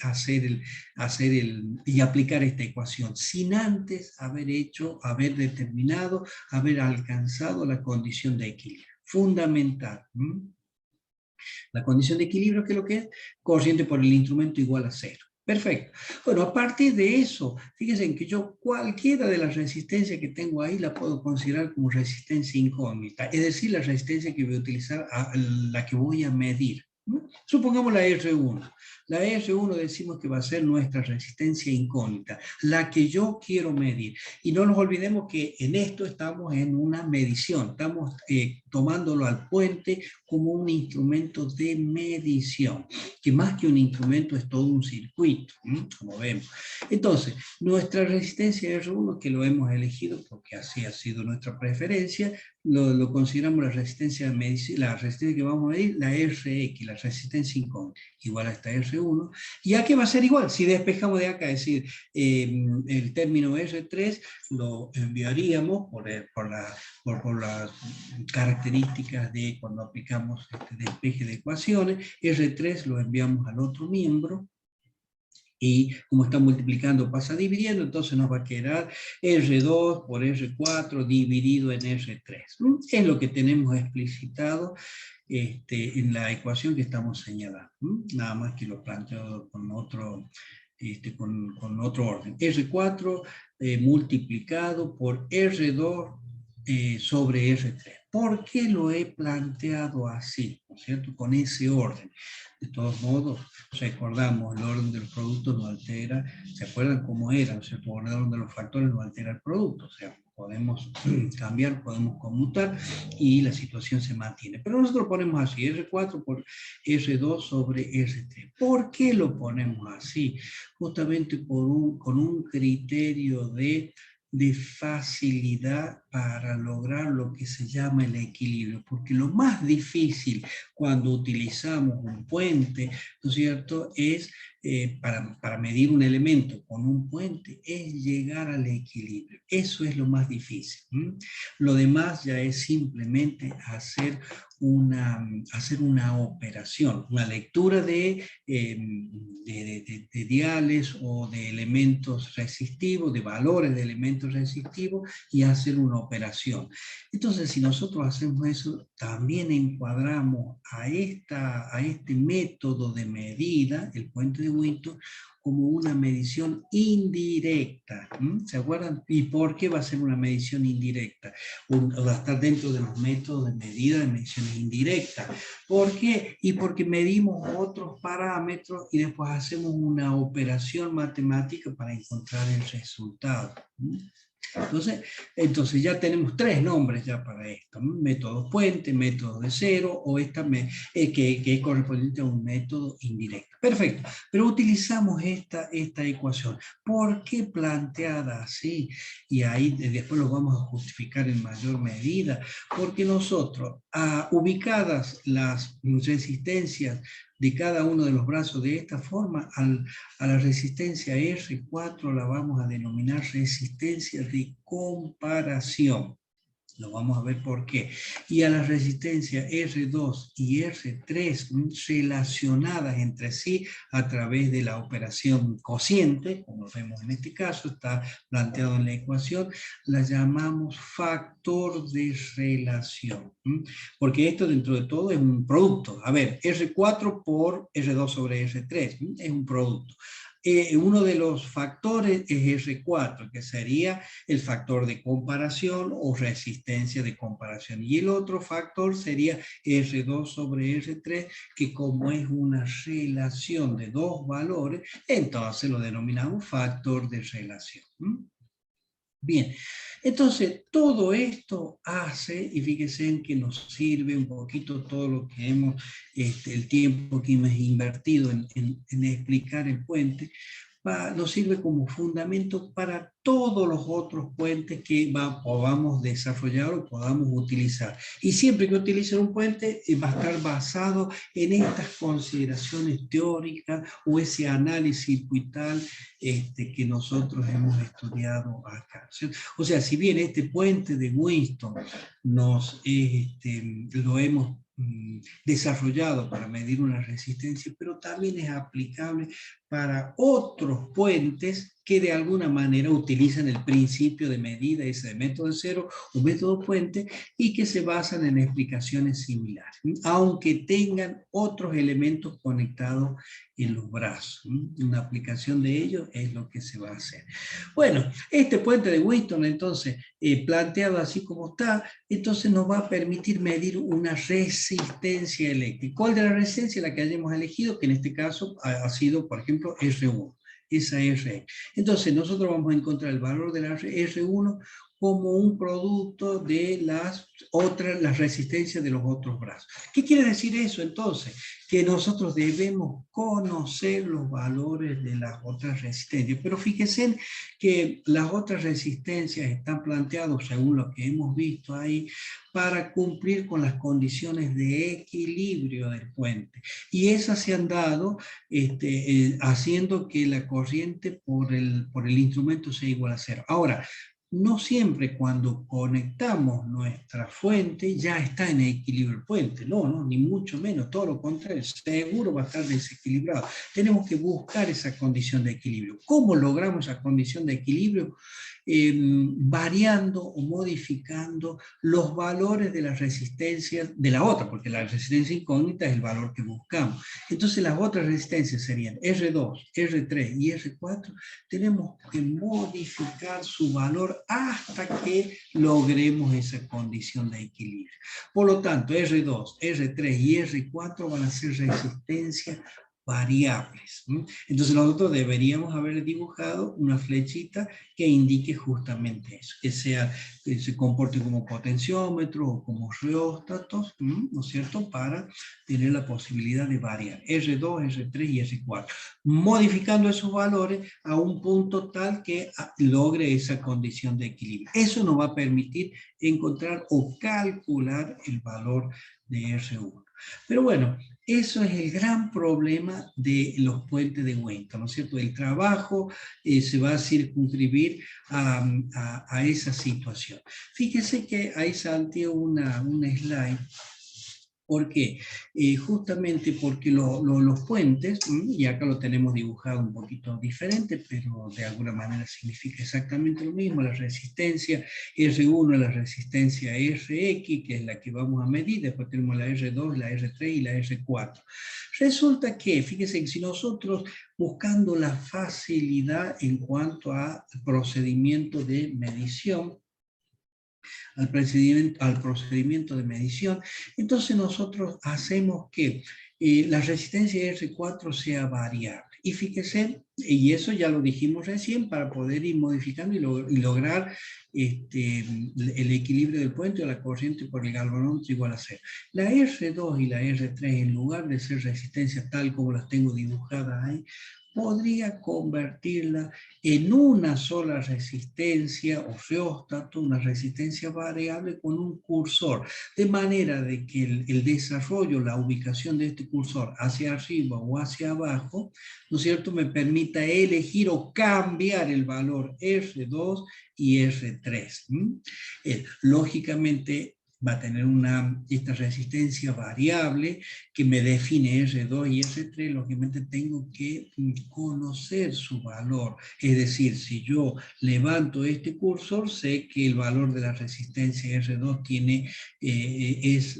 y aplicar esta ecuación sin antes haber determinado, haber alcanzado la condición de equilibrio. Fundamental. La condición de equilibrio, ¿qué es lo que es? Corriente por el instrumento igual a 0. Perfecto. Bueno, a partir de eso, fíjense que yo cualquiera de las resistencias que tengo ahí la puedo considerar como resistencia incógnita, es decir, la resistencia que voy a utilizar, la que voy a medir. Supongamos la R1. La R1 decimos que va a ser nuestra resistencia incógnita, la que yo quiero medir. Y no nos olvidemos que en esto estamos en una medición, estamos tomándolo al puente como un instrumento de medición, que más que un instrumento es todo un circuito, como vemos. Entonces, nuestra resistencia R1, que lo hemos elegido porque así ha sido nuestra preferencia, lo consideramos la resistencia que vamos a medir, la RX, la resistencia incógnita, igual a esta R1. ¿Y a qué va a ser igual? Si despejamos de acá, es decir, el término R3 lo enviaríamos por las características de cuando aplicamos este despeje de ecuaciones. R3 lo enviamos al otro miembro, y como está multiplicando pasa dividiendo, entonces nos va a quedar R2 por R4 dividido en R3. Es lo que tenemos explicitado en la ecuación que estamos señalando. Nada más que lo planteo con otro, con otro orden. R4 multiplicado por R2 sobre R3. ¿Por qué lo he planteado así? ¿No es cierto? Con ese orden. De todos modos, recordamos, el orden de los productos no altera, ¿se acuerdan cómo era? ¿No es cierto? El orden de los factores no altera el producto, o sea, podemos cambiar, podemos conmutar y la situación se mantiene. Pero nosotros ponemos así, R4 por R2 sobre R3. ¿Por qué lo ponemos así? Justamente con un criterio de facilidad para lograr lo que se llama el equilibrio, porque lo más difícil cuando utilizamos un puente, ¿no es cierto?, es para medir un elemento con un puente, es llegar al equilibrio. Eso es lo más difícil. Lo demás ya es simplemente hacer una operación, una lectura de diales o de elementos resistivos, de valores de elementos resistivos, y hacer una operación. Entonces, si nosotros hacemos eso, también encuadramos a este método de medida, el puente de Wheaton, como una medición indirecta. ¿Se acuerdan? ¿Y por qué va a ser una medición indirecta? Va a estar dentro de los métodos de medida de mediciones indirectas. ¿Por qué? Y porque medimos otros parámetros y después hacemos una operación matemática para encontrar el resultado. Entonces ya tenemos 3 nombres ya para esto: método puente, método de cero, o que es correspondiente a un método indirecto. Perfecto, pero utilizamos esta ecuación. ¿Por qué planteada así? Y ahí después lo vamos a justificar en mayor medida, porque nosotros, ubicadas las resistencias de cada uno de los brazos de esta forma, a la resistencia R4 la vamos a denominar resistencia de comparación. Lo vamos a ver por qué. Y a las resistencias R2 y R3 relacionadas entre sí a través de la operación cociente, como vemos en este caso, está planteado en la ecuación, la llamamos factor de relación. Porque esto dentro de todo es un producto. A ver, R4 por R2 sobre R3 es un producto. Uno de los factores es R4, que sería el factor de comparación o resistencia de comparación. Y el otro factor sería R2 sobre R3, que como es una relación de 2 valores, entonces lo denominamos factor de relación. Bien, entonces todo esto hace, y fíjense en que nos sirve un poquito todo lo que hemos, el tiempo que hemos invertido en explicar el puente, nos sirve como fundamento para todos los otros puentes que podamos desarrollar o podamos utilizar. Y siempre que utilicen un puente, va a estar basado en estas consideraciones teóricas o ese análisis circuital que nosotros hemos estudiado acá. O sea, si bien este puente de Wheaton lo hemos desarrollado para medir una resistencia, pero también es aplicable para otros puentes que de alguna manera utilizan el principio de medida, ese de método de cero o método puente, y que se basan en explicaciones similares, aunque tengan otros elementos conectados en los brazos. Una aplicación de ellos es lo que se va a hacer. Bueno, este puente de Wheaton, entonces, planteado así como está, entonces nos va a permitir medir una resistencia eléctrica. ¿Cuál de la resistencia? La que hayamos elegido, que en este caso ha sido, por ejemplo, R1. Esa R. Entonces nosotros vamos a encontrar el valor de la R1 como un producto de las resistencias de los otros brazos. ¿Qué quiere decir eso entonces? Que nosotros debemos conocer los valores de las otras resistencias. Pero fíjense que las otras resistencias están planteadas, según lo que hemos visto ahí, para cumplir con las condiciones de equilibrio del puente. Y esas se han dado haciendo que la corriente por el instrumento sea igual a cero. Ahora, no siempre cuando conectamos nuestra fuente ya está en equilibrio el puente, no, ni mucho menos, todo lo contrario, seguro va a estar desequilibrado. Tenemos que buscar esa condición de equilibrio. ¿Cómo logramos esa condición de equilibrio? Variando o modificando los valores de las resistencias de la otra, porque la resistencia incógnita es el valor que buscamos. Entonces las otras resistencias serían R2, R3 y R4. Tenemos que modificar su valor hasta que logremos esa condición de equilibrio. Por lo tanto, R2, R3 y R4 van a ser resistencias variables. Entonces nosotros deberíamos haber dibujado una flechita que indique justamente eso, que se comporte como potenciómetros o como reóstatos, ¿no es cierto?, para tener la posibilidad de variar R2, R3 y R4, modificando esos valores a un punto tal que logre esa condición de equilibrio. Eso nos va a permitir encontrar o calcular el valor de R1. Pero bueno, eso es el gran problema de los puentes de Weintraub, ¿no es cierto? El trabajo se va a circunscribir a esa situación. Fíjese que ahí salteó una slide. ¿Por qué? Justamente porque los puentes, y acá lo tenemos dibujado un poquito diferente, pero de alguna manera significa exactamente lo mismo, la resistencia R1 es la resistencia Rx, que es la que vamos a medir, después tenemos la R2, la R3 y la R4. Resulta que, fíjense que si nosotros buscando la facilidad en cuanto a procedimiento de medición, al procedimiento de medición, entonces nosotros hacemos que la resistencia R4 sea variable. Y fíjese, y eso ya lo dijimos recién, para poder ir modificando y lograr el equilibrio del puente o la corriente por el galvanómetro igual a 0. La R2 y la R3, en lugar de ser resistencias tal como las tengo dibujadas ahí, podría convertirla en una sola resistencia o reóstato, una resistencia variable con un cursor, de manera de que el desarrollo, la ubicación de este cursor hacia arriba o hacia abajo, ¿no es cierto?, me permita elegir o cambiar el valor R2 y R3. Lógicamente, va a tener esta resistencia variable que me define R2 y R3, lógicamente tengo que conocer su valor. Es decir, si yo levanto este cursor, sé que el valor de la resistencia R2 es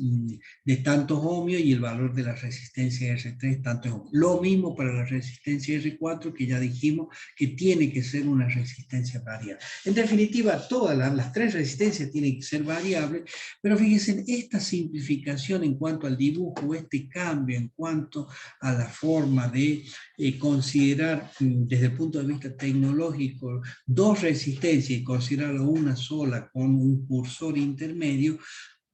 de tantos ohmios y el valor de la resistencia R3 tantos ohmios. Lo mismo para la resistencia R4, que ya dijimos que tiene que ser una resistencia variable. En definitiva, todas las tres resistencias tienen que ser variables, pero fíjense, esta simplificación en cuanto al dibujo, este cambio en cuanto a la forma de considerar desde el punto de vista tecnológico dos resistencias y considerarlo una sola con un cursor intermedio,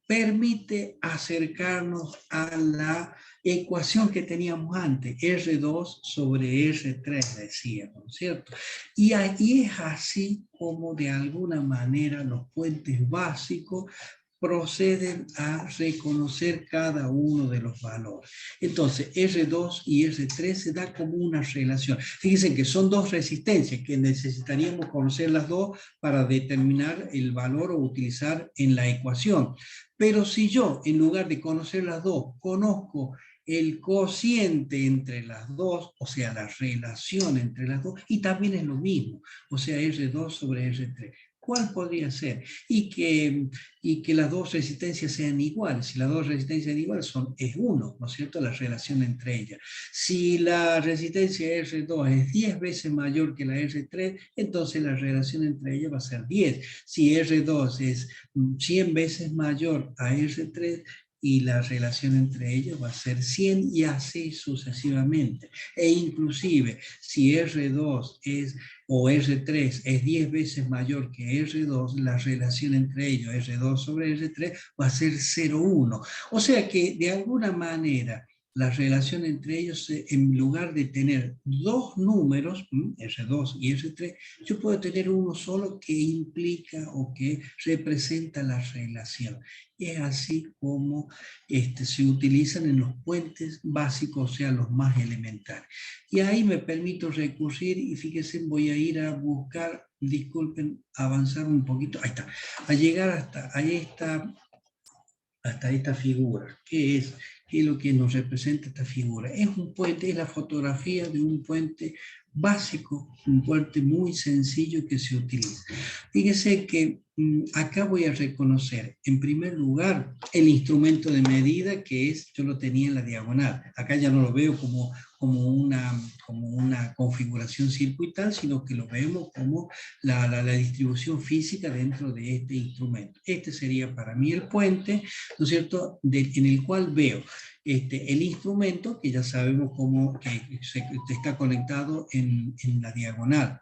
permite acercarnos a la ecuación que teníamos antes, R2 sobre R3, decíamos, ¿no es cierto? Y ahí es así como de alguna manera los puentes básicos proceden a reconocer cada uno de los valores. Entonces, R2 y R3 se da como una relación. Fíjense que son dos resistencias que necesitaríamos conocer las dos para determinar el valor o utilizar en la ecuación. Pero si yo, en lugar de conocer las dos, conozco el cociente entre las dos, o sea, la relación entre las dos, y también es lo mismo, o sea, R2 sobre R3. ¿Cuál podría ser? Y que las dos resistencias sean iguales. Si las dos resistencias son iguales, es 1, ¿no es cierto?, la relación entre ellas. Si la resistencia R2 es 10 veces mayor que la R3, entonces la relación entre ellas va a ser 10. Si R2 es 100 veces mayor a R3, y la relación entre ellos va a ser 100 y así sucesivamente. E inclusive, si R2 o R3 es 10 veces mayor que R2, la relación entre ellos, R2 sobre R3, va a ser 0,1. O sea que de alguna manera la relación entre ellos, en lugar de tener dos números, R2 y R3, yo puedo tener uno solo que implica o que representa la relación. Y es así como se utilizan en los puentes básicos, o sea, los más elementales. Y ahí me permito recurrir, y fíjense, voy a ir a buscar, disculpen, avanzar un poquito, ahí está, a llegar hasta esta figura. ¿Qué es lo que nos representa esta figura? Es un puente, es la fotografía de un puente básico, un puente muy sencillo que se utiliza. Fíjese que acá voy a reconocer, en primer lugar, el instrumento de medida, que yo lo tenía en la diagonal. Acá ya no lo veo como una configuración circuital, sino que lo vemos como la distribución física dentro de este instrumento. Este sería para mí el puente, ¿no es cierto?, en el cual veo el instrumento, que ya sabemos cómo que está conectado en la diagonal.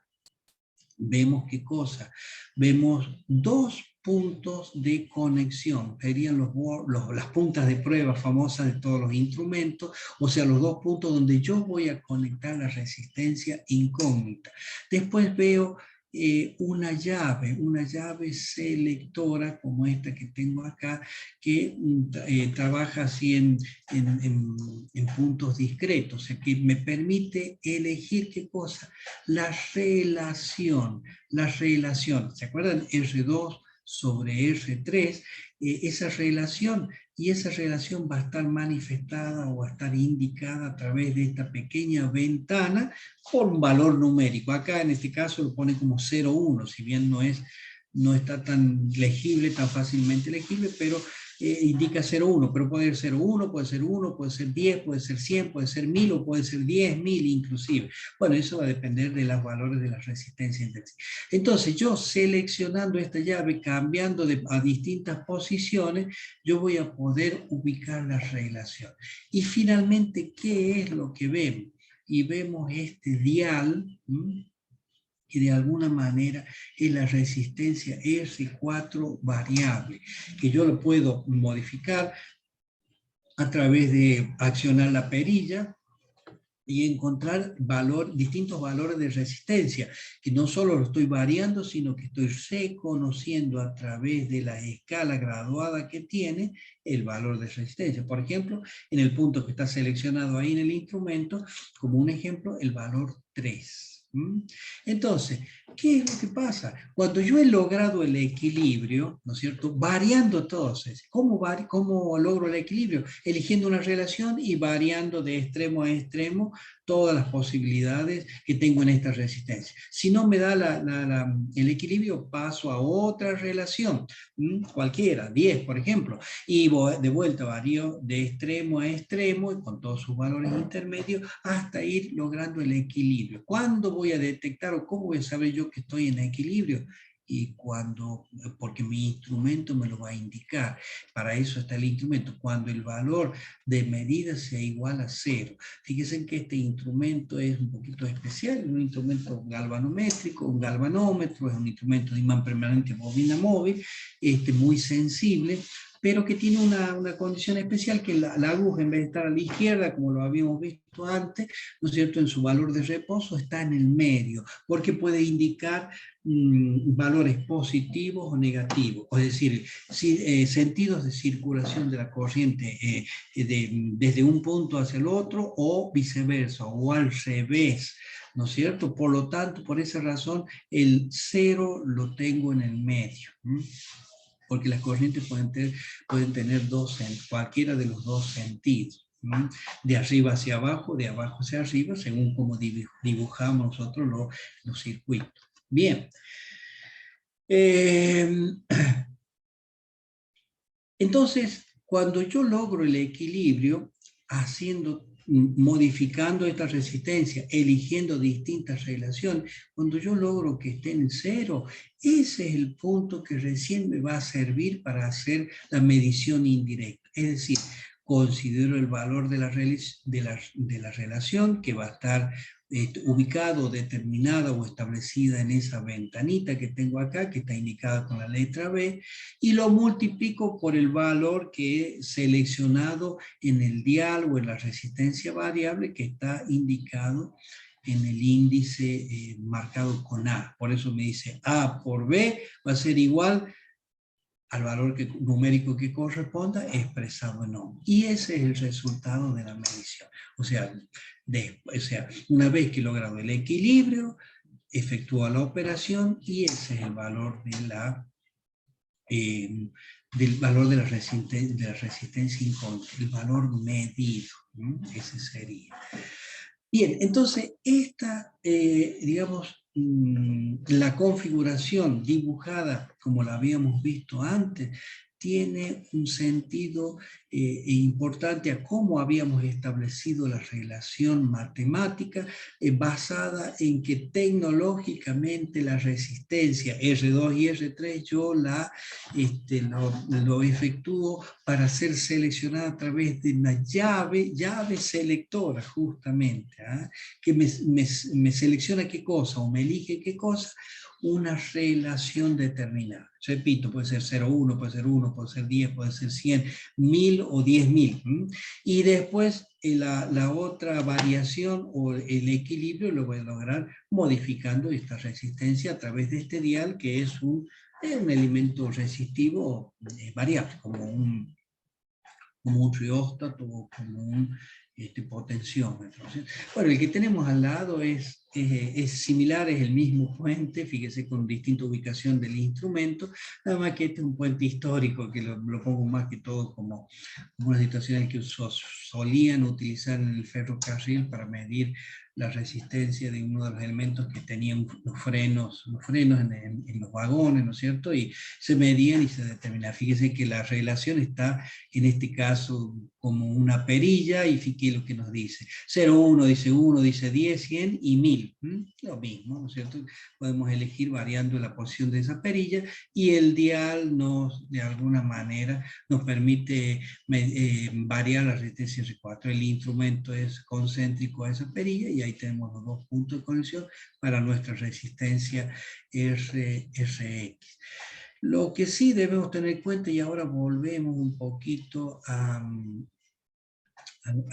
Vemos qué cosa, vemos dos puntos de conexión, serían las puntas de prueba famosas de todos los instrumentos, o sea, los dos puntos donde yo voy a conectar la resistencia incógnita. Después veo una llave selectora como esta que tengo acá, que trabaja así en puntos discretos, o sea, que me permite elegir qué cosa, la relación. ¿Se acuerdan? R2 sobre R3, esa relación, y esa relación va a estar manifestada o va a estar indicada a través de esta pequeña ventana por un valor numérico. Acá en este caso lo pone como 0,1, si bien no está tan legible, tan fácilmente legible, pero indica 0,1, pero puede ser 0,1, puede ser 1, puede ser 10, puede ser 100, puede ser 1000 o puede ser 10.000 inclusive. Bueno, eso va a depender de los valores de la resistencia intensiva. Entonces yo seleccionando esta llave, cambiando a distintas posiciones, yo voy a poder ubicar la relación. Y finalmente, ¿qué es lo que vemos? Y vemos este dial, que de alguna manera es la resistencia R4 variable, que yo lo puedo modificar a través de accionar la perilla y encontrar distintos valores de resistencia, que no solo lo estoy variando, sino que estoy reconociendo a través de la escala graduada que tiene el valor de resistencia. Por ejemplo, en el punto que está seleccionado ahí en el instrumento, como un ejemplo, el valor 3. Entonces, ¿qué es lo que pasa? Cuando yo he logrado el equilibrio, ¿no es cierto? Variando todos. ¿Cómo logro el equilibrio? Eligiendo una relación y variando de extremo a extremo todas las posibilidades que tengo en esta resistencia. Si no me da el equilibrio, paso a otra relación, cualquiera, 10 por ejemplo, y de vuelta varío de extremo a extremo y con todos sus valores intermedios hasta ir logrando el equilibrio. ¿Cuándo voy a detectar o cómo voy a saber yo que estoy en equilibrio? Porque mi instrumento me lo va a indicar. Para eso está el instrumento. Cuando el valor de medida sea igual a 0. Fíjense que este instrumento es un poquito especial, es un instrumento galvanométrico, un galvanómetro, es un instrumento de imán permanente bobina móvil, muy sensible, pero que tiene una condición especial, que la aguja, en vez de estar a la izquierda, como lo habíamos visto antes, ¿no es cierto?, en su valor de reposo, está en el medio, porque puede indicar valores positivos o negativos, es decir, sentidos de circulación de la corriente desde un punto hacia el otro, o viceversa, o al revés, ¿no es cierto? Por lo tanto, por esa razón, el 0 lo tengo en el medio. Porque las corrientes pueden tener cualquiera de los dos sentidos, de arriba hacia abajo, de abajo hacia arriba, según como dibujamos nosotros los circuitos. Bien. Entonces, cuando yo logro el equilibrio, modificando esta resistencia, eligiendo distintas relaciones, cuando yo logro que esté en 0, ese es el punto que recién me va a servir para hacer la medición indirecta. Es decir, considero el valor de la relación que va a estar ubicado, determinada o establecida en esa ventanita que tengo acá, que está indicada con la letra B, y lo multiplico por el valor que he seleccionado en el dial o en la resistencia variable que está indicado en el índice marcado con A. Por eso me dice A por B va a ser igual al valor numérico que corresponda expresado en ohm. Y ese es el resultado de la medición. O sea, una vez que he logrado el equilibrio, efectúa la operación y ese es el valor del valor de la resistencia incógnita, el valor medido. Ese sería. Bien, entonces digamos, la configuración dibujada como la habíamos visto antes, tiene un sentido importante a cómo habíamos establecido la relación matemática basada en que tecnológicamente la resistencia R2 y R3 yo lo efectúo para ser seleccionada a través de una llave selectora justamente, que me selecciona qué cosa o me elige qué cosa, una relación determinada. Repito, puede ser 0,1, puede ser 1, puede ser 10, puede ser 100, 1000 o 10.000. Y después la otra variación o el equilibrio lo voy a lograr modificando esta resistencia a través de este dial, que es un elemento resistivo variable, como un rióstato o como un potenciómetro, ¿sí? Bueno, el que tenemos al lado es similar, es el mismo puente, fíjese, con distinta ubicación del instrumento, nada más que este es un puente histórico, que lo pongo más que todo como una situación en que solían utilizar en el ferrocarril para medir la resistencia de uno de los elementos que tenían los frenos en los vagones, ¿no es cierto? Y se medían y se determinaban. Fíjese que la relación está, en este caso, como una perilla, y fíjate lo que nos dice. 0, 1, dice 1, dice 10, 100 y 1000. Lo mismo, ¿no es cierto? Podemos elegir variando la posición de esa perilla, y el dial de alguna manera, nos permite variar la resistencia R4. El instrumento es concéntrico a esa perilla, y ahí tenemos los dos puntos de conexión para nuestra resistencia RX. Lo que sí debemos tener en cuenta, y ahora volvemos un poquito a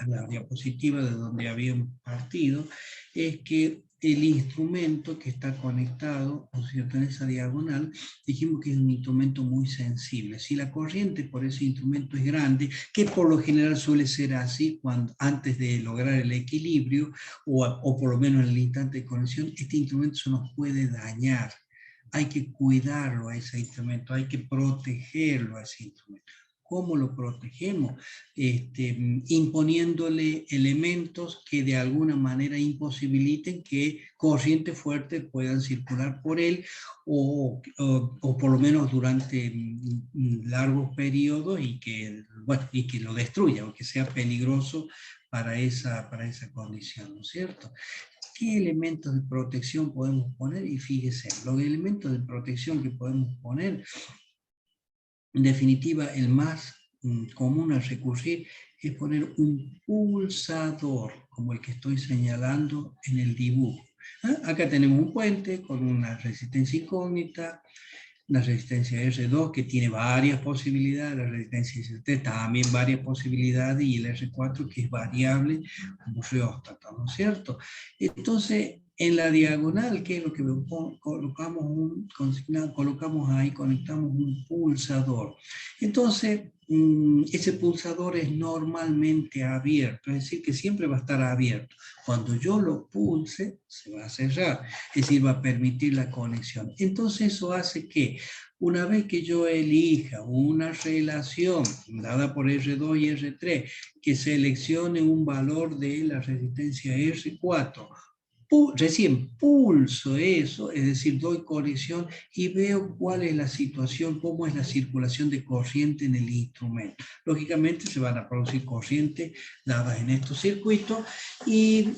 la diapositiva de donde habíamos partido, es que el instrumento que está conectado, ¿no es cierto?, en esa diagonal, dijimos que es un instrumento muy sensible. Si la corriente por ese instrumento es grande, que por lo general suele ser así antes de lograr el equilibrio, o por lo menos en el instante de conexión, este instrumento se nos puede dañar. Hay que cuidarlo a ese instrumento, hay que protegerlo a ese instrumento. ¿Cómo lo protegemos? Imponiéndole elementos que de alguna manera imposibiliten que corrientes fuertes puedan circular por él, o por lo menos durante largos periodos, y que lo destruya, o que sea peligroso para esa condición, ¿no es cierto? ¿Qué elementos de protección podemos poner? Y fíjese, los elementos de protección que podemos poner, en definitiva, el más común a recurrir es poner un pulsador, como el que estoy señalando en el dibujo. Acá tenemos un puente con una resistencia incógnita, la resistencia R2 que tiene varias posibilidades, la resistencia R3 también varias posibilidades, y el R4 que es variable como rióstato, ¿no es cierto? Entonces, en la diagonal, ¿qué es lo que colocamos ahí? Conectamos un pulsador. Entonces, ese pulsador es normalmente abierto, es decir, que siempre va a estar abierto. Cuando yo lo pulse, se va a cerrar, es decir, va a permitir la conexión. Entonces eso hace que, una vez que yo elija una relación dada por R2 y R3, que seleccione un valor de la resistencia R4, recién pulso eso, es decir, doy conexión y veo cuál es la situación, cómo es la circulación de corriente en el instrumento. Lógicamente se van a producir corrientes dadas en estos circuitos, y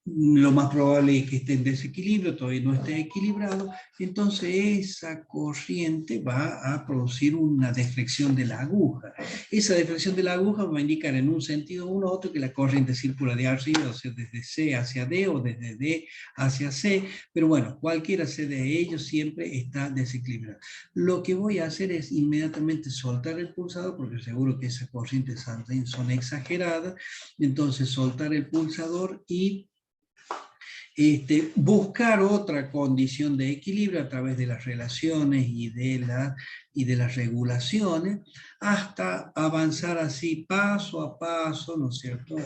lo más probable es que esté en desequilibrio, todavía no esté equilibrado. Entonces esa corriente va a producir una deflexión de la aguja. Esa deflexión de la aguja va a indicar en un sentido uno u otro que la corriente circula de arriba, o sea, desde C hacia D o desde D hacia C, pero bueno, cualquiera sea de ellos siempre está desequilibrado. Lo que voy a hacer es inmediatamente soltar el pulsador, porque seguro que esas corrientes son exageradas. Entonces soltar el pulsador y buscar otra condición de equilibrio a través de las relaciones y de las regulaciones, hasta avanzar así paso a paso, ¿no es cierto?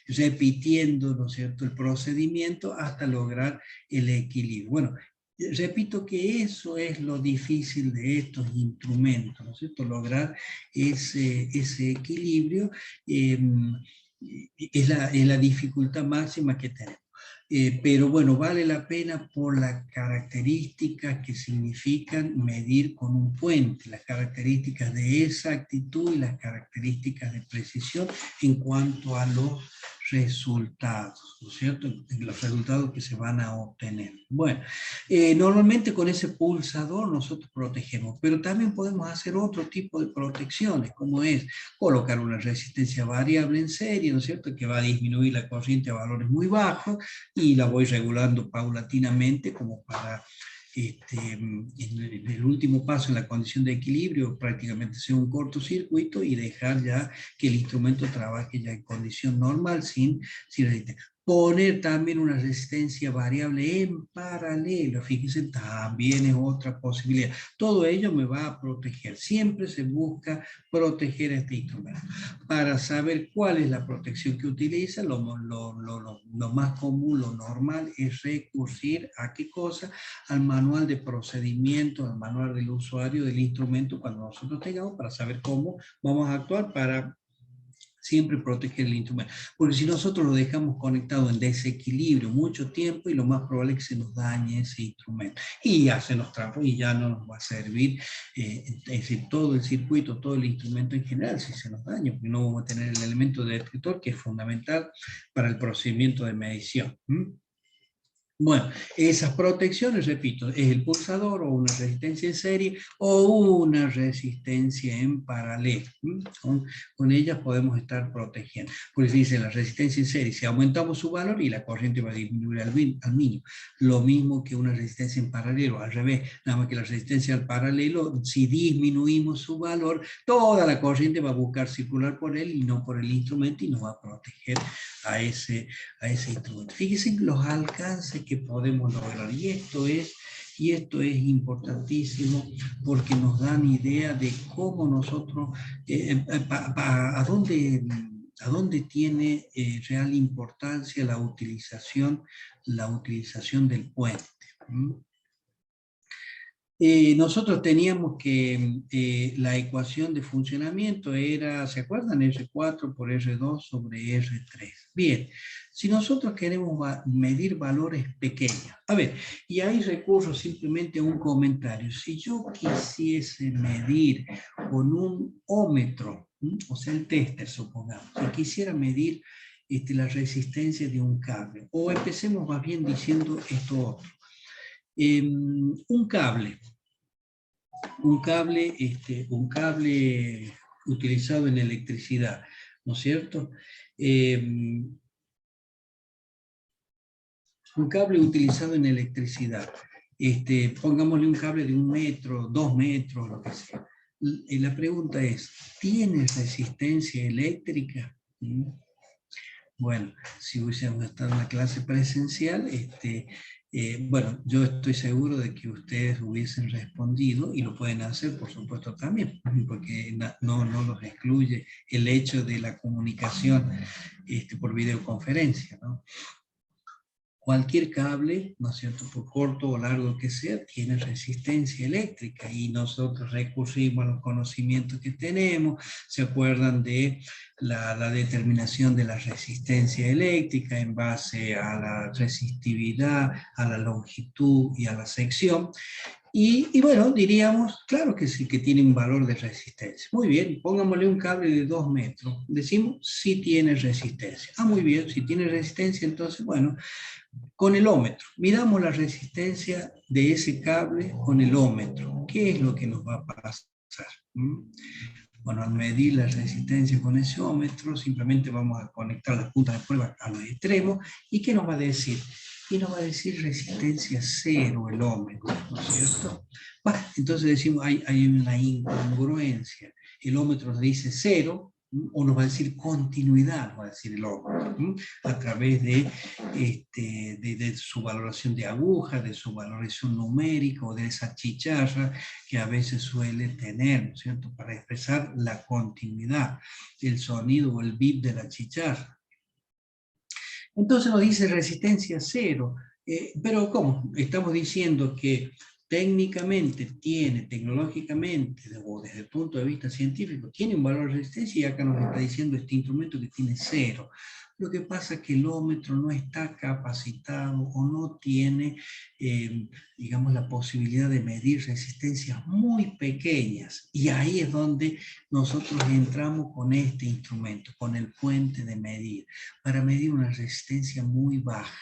Repitiendo, ¿no es cierto?, el procedimiento hasta lograr el equilibrio. Bueno, repito que eso es lo difícil de estos instrumentos, ¿no es cierto?, lograr ese equilibrio. Es la dificultad máxima que tenemos. Pero bueno, vale la pena por las características que significan medir con un puente, las características de exactitud y las características de precisión en cuanto a los resultados, ¿no es cierto? Los resultados que se van a obtener. Bueno, normalmente con ese pulsador nosotros protegemos, pero también podemos hacer otro tipo de protecciones, como es colocar una resistencia variable en serie, ¿no es cierto?, que va a disminuir la corriente a valores muy bajos, y la voy regulando paulatinamente como para en el último paso en la condición de equilibrio prácticamente sea un cortocircuito y dejar ya que el instrumento trabaje ya en condición normal sin resistencia. Poner también una resistencia variable en paralelo, fíjense, también es otra posibilidad. Todo ello me va a proteger. Siempre se busca proteger este instrumento. Para saber cuál es la protección que utiliza, lo más común, lo normal, es recurrir a qué cosa, al manual de procedimiento, al manual del usuario del instrumento cuando nosotros tengamos, para saber cómo vamos a actuar para siempre proteger el instrumento. Porque si nosotros lo dejamos conectado en desequilibrio mucho tiempo, y lo más probable es que se nos dañe ese instrumento. Y ya se nos trapó y ya no nos va a servir, es decir, todo el circuito, todo el instrumento en general, si se nos daña, porque no vamos a tener el elemento de detector que es fundamental para el procedimiento de medición. Bueno, esas protecciones, repito, es el pulsador o una resistencia en serie o una resistencia en paralelo. Con ellas podemos estar protegiendo. Pues dice la resistencia en serie, si aumentamos su valor y la corriente va a disminuir al mínimo. Lo mismo que una resistencia en paralelo, al revés, nada más que la resistencia al paralelo, si disminuimos su valor, toda la corriente va a buscar circular por él y no por el instrumento, y nos va a proteger a ese instrumento. Fíjense los alcances que podemos lograr, y esto es importantísimo porque nos dan idea de cómo nosotros, a dónde tiene real importancia la utilización del puente. Nosotros teníamos que la ecuación de funcionamiento era, ¿se acuerdan? R4 por R2 sobre R3. Bien, si nosotros queremos medir valores pequeños, a ver, y ahí recurro simplemente a un comentario. Si yo quisiese medir con un ómetro, o sea, el tester, supongamos, si quisiera medir la resistencia de un cable, o empecemos más bien diciendo esto otro. Un cable utilizado en electricidad, ¿no es cierto? Un cable utilizado en electricidad, pongámosle un cable de 1 metro, 2 metros, lo que sea. La pregunta es, ¿tiene resistencia eléctrica? Bueno, si hubiésemos estado en la clase presencial, bueno, yo estoy seguro de que ustedes hubiesen respondido, y lo pueden hacer, por supuesto, también, porque no los excluye el hecho de la comunicación por videoconferencia, ¿no? Cualquier cable, ¿no es cierto?, por corto o largo que sea, tiene resistencia eléctrica, y nosotros recurrimos a los conocimientos que tenemos. ¿Se acuerdan de la determinación de la resistencia eléctrica en base a la resistividad, a la longitud y a la sección? Y bueno, diríamos, claro que sí, que tiene un valor de resistencia. Muy bien, pongámosle un cable de 2 metros. Decimos, sí tiene resistencia. Ah, muy bien, si tiene resistencia, entonces, bueno, con el ómetro. Miramos la resistencia de ese cable con el ómetro. ¿Qué es lo que nos va a pasar? Bueno, al medir la resistencia con ese ómetro, simplemente vamos a conectar las puntas de prueba a los extremos. ¿Y qué nos va a decir? Y nos va a decir resistencia cero el ómetro, ¿no es cierto? Bueno, entonces decimos, hay una incongruencia. El ómetro nos dice cero, o nos va a decir continuidad, nos va a decir el ómetro, a través de su valoración de aguja, de su valoración numérica, o de esa chicharra que a veces suele tener, ¿no es cierto?, para expresar la continuidad, el sonido o el bip de la chicharra. Entonces nos dice resistencia cero. Pero ¿cómo? Estamos diciendo que técnicamente tiene, tecnológicamente, o desde el punto de vista científico, tiene un valor de resistencia y acá nos está diciendo este instrumento que tiene 0. Lo que pasa es que el ómetro no está capacitado o no tiene, digamos, la posibilidad de medir resistencias muy pequeñas. Y ahí es donde nosotros entramos con este instrumento, con el puente de medir, para medir una resistencia muy baja.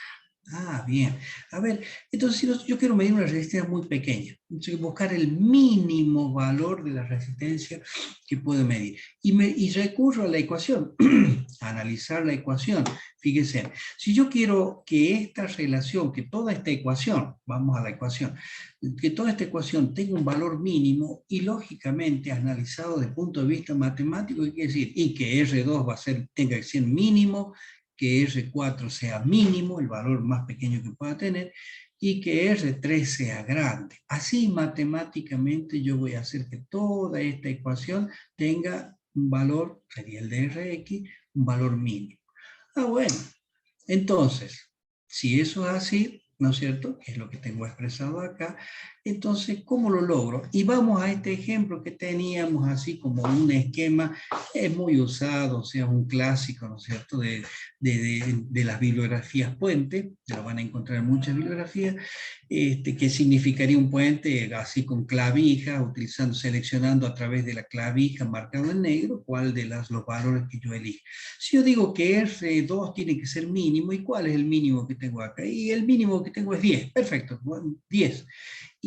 Ah, bien. A ver, entonces si yo quiero medir una resistencia muy pequeña, entonces buscar el mínimo valor de la resistencia que puedo medir. Y recurro a la ecuación, a analizar la ecuación. Fíjense, si yo quiero que esta relación, que toda esta ecuación, vamos a la ecuación, que toda esta ecuación tenga un valor mínimo y lógicamente analizado desde el punto de vista matemático, ¿qué quiere decir? Y que R2 tenga que ser mínimo, que R4 sea mínimo, el valor más pequeño que pueda tener, y que R3 sea grande. Así matemáticamente yo voy a hacer que toda esta ecuación tenga un valor, sería el de Rx, un valor mínimo. Ah, bueno, entonces, si eso es así, ¿no es cierto? Que es lo que tengo expresado acá. Entonces, ¿cómo lo logro? Y vamos a este ejemplo que teníamos así como un esquema, es muy usado, o sea, un clásico, ¿no es cierto? De las bibliografías puente, lo van a encontrar en muchas bibliografías, que significaría un puente así con clavija, seleccionando a través de la clavija marcado en negro, cuál de los valores que yo elijo. Si yo digo que R2 tiene que ser mínimo, ¿y cuál es el mínimo que tengo acá? Y el mínimo que tengo es 10, perfecto, 10.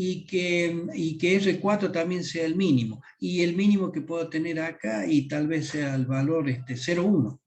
Y que R4 también sea el mínimo. Y el mínimo que puedo tener acá, y tal vez sea el valor 0,1.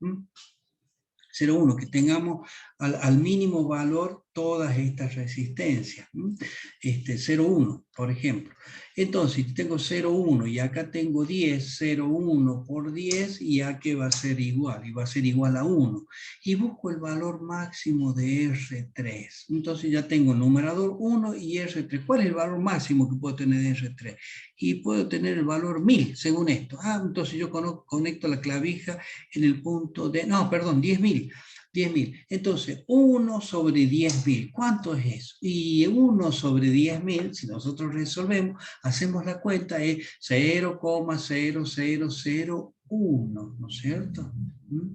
0,1, que tengamos al mínimo valor todas estas resistencias. 0,1, por ejemplo. Entonces, si tengo 0,1 y acá tengo 10, 0,1 por 10, y a qué va a ser igual, y va a ser igual a 1. Y busco el valor máximo de R3. Entonces ya tengo el numerador 1 y R3. ¿Cuál es el valor máximo que puedo tener de R3? Y puedo tener el valor 1000, según esto. Entonces yo conecto la clavija en el punto de, no, perdón, 10.000. 10.000. Entonces, 1 sobre 10.000, ¿cuánto es eso? Y 1 sobre 10.000, si nosotros resolvemos, hacemos la cuenta, es 0,0001, ¿no es cierto?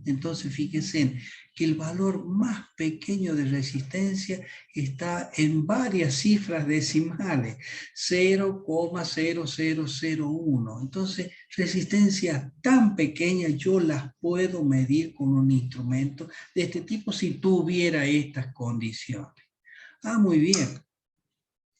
Entonces, fíjense que el valor más pequeño de resistencia está en varias cifras decimales, 0,0001. Entonces, resistencias tan pequeñas yo las puedo medir con un instrumento de este tipo si tuviera estas condiciones. Muy bien.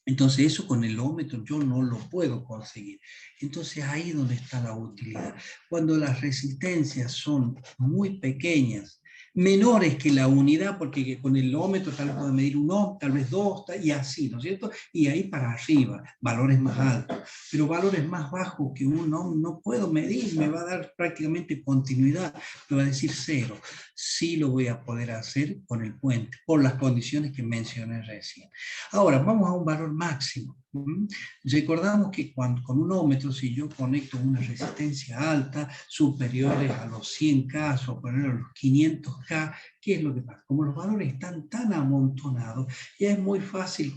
Entonces eso con el ómetro yo no lo puedo conseguir. Entonces ahí es donde está la utilidad. Cuando las resistencias son muy pequeñas, menores que la unidad, porque con el ómetro tal vez puedo medir 1 tal vez 2, y así, ¿no es cierto? Y ahí para arriba, valores más altos. Pero valores más bajos que 1 no puedo medir, me va a dar prácticamente continuidad, me va a decir 0. Sí lo voy a poder hacer con el puente, por las condiciones que mencioné recién. Ahora, vamos a un valor máximo. Recordamos que con un ómetro, si yo conecto una resistencia alta, superiores a los 100K, superiores a los 500K, ¿qué es lo que pasa? Como los valores están tan amontonados, ya es muy fácil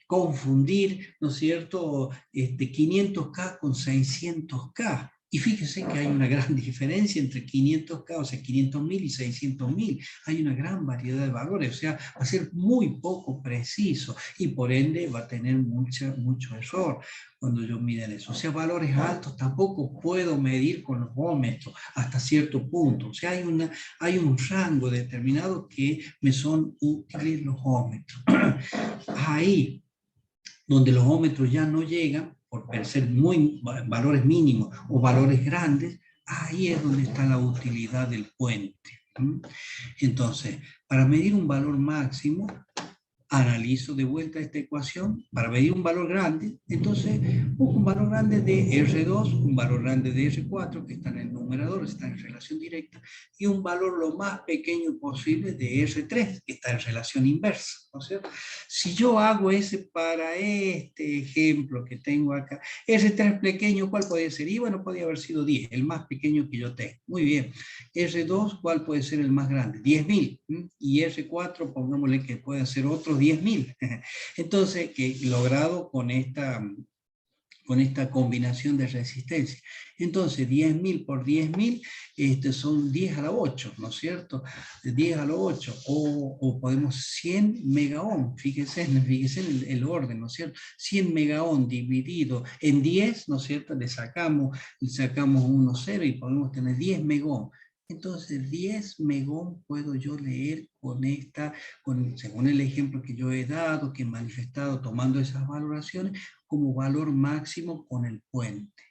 confundir, ¿no es cierto?, 500K con 600K. Y fíjese que hay una gran diferencia entre 500K, o sea, 500.000 y 600.000. Hay una gran variedad de valores, o sea, va a ser muy poco preciso y por ende va a tener mucho error cuando yo mida eso. O sea, valores altos tampoco puedo medir con los ómetros hasta cierto punto. O sea, hay un rango determinado que me son útiles los ómetros. Ahí donde los ómetros ya no llegan, por ser valores mínimos o valores grandes, ahí es donde está la utilidad del puente. Entonces, para medir un valor máximo, analizo de vuelta esta ecuación para medir un valor grande, entonces busco un valor grande de R2, un valor grande de R4, que está en el numerador, está en relación directa, y un valor lo más pequeño posible de R3, que está en relación inversa, ¿no es cierto? Si yo hago ese para este ejemplo que tengo acá, R3 pequeño, ¿cuál podría ser? Y bueno, podría haber sido 10, el más pequeño que yo tengo. Muy bien. R2, ¿cuál puede ser el más grande? 10.000. Y R4, pongámosle que puede ser otros 10.000. Entonces, que logrado con esta combinación de resistencia. Entonces, 10.000 por 10.000 son 10 a la 8, ¿no es cierto? 10 a la 8, o podemos 100 megaohm, fíjense en el orden, ¿no es cierto? 100 megaohm dividido en 10, ¿no es cierto? Le sacamos 1,0 y podemos tener 10 megaohm. Entonces, 10 megón puedo yo leer según el ejemplo que yo he dado, que he manifestado tomando esas valoraciones, como valor máximo con el puente.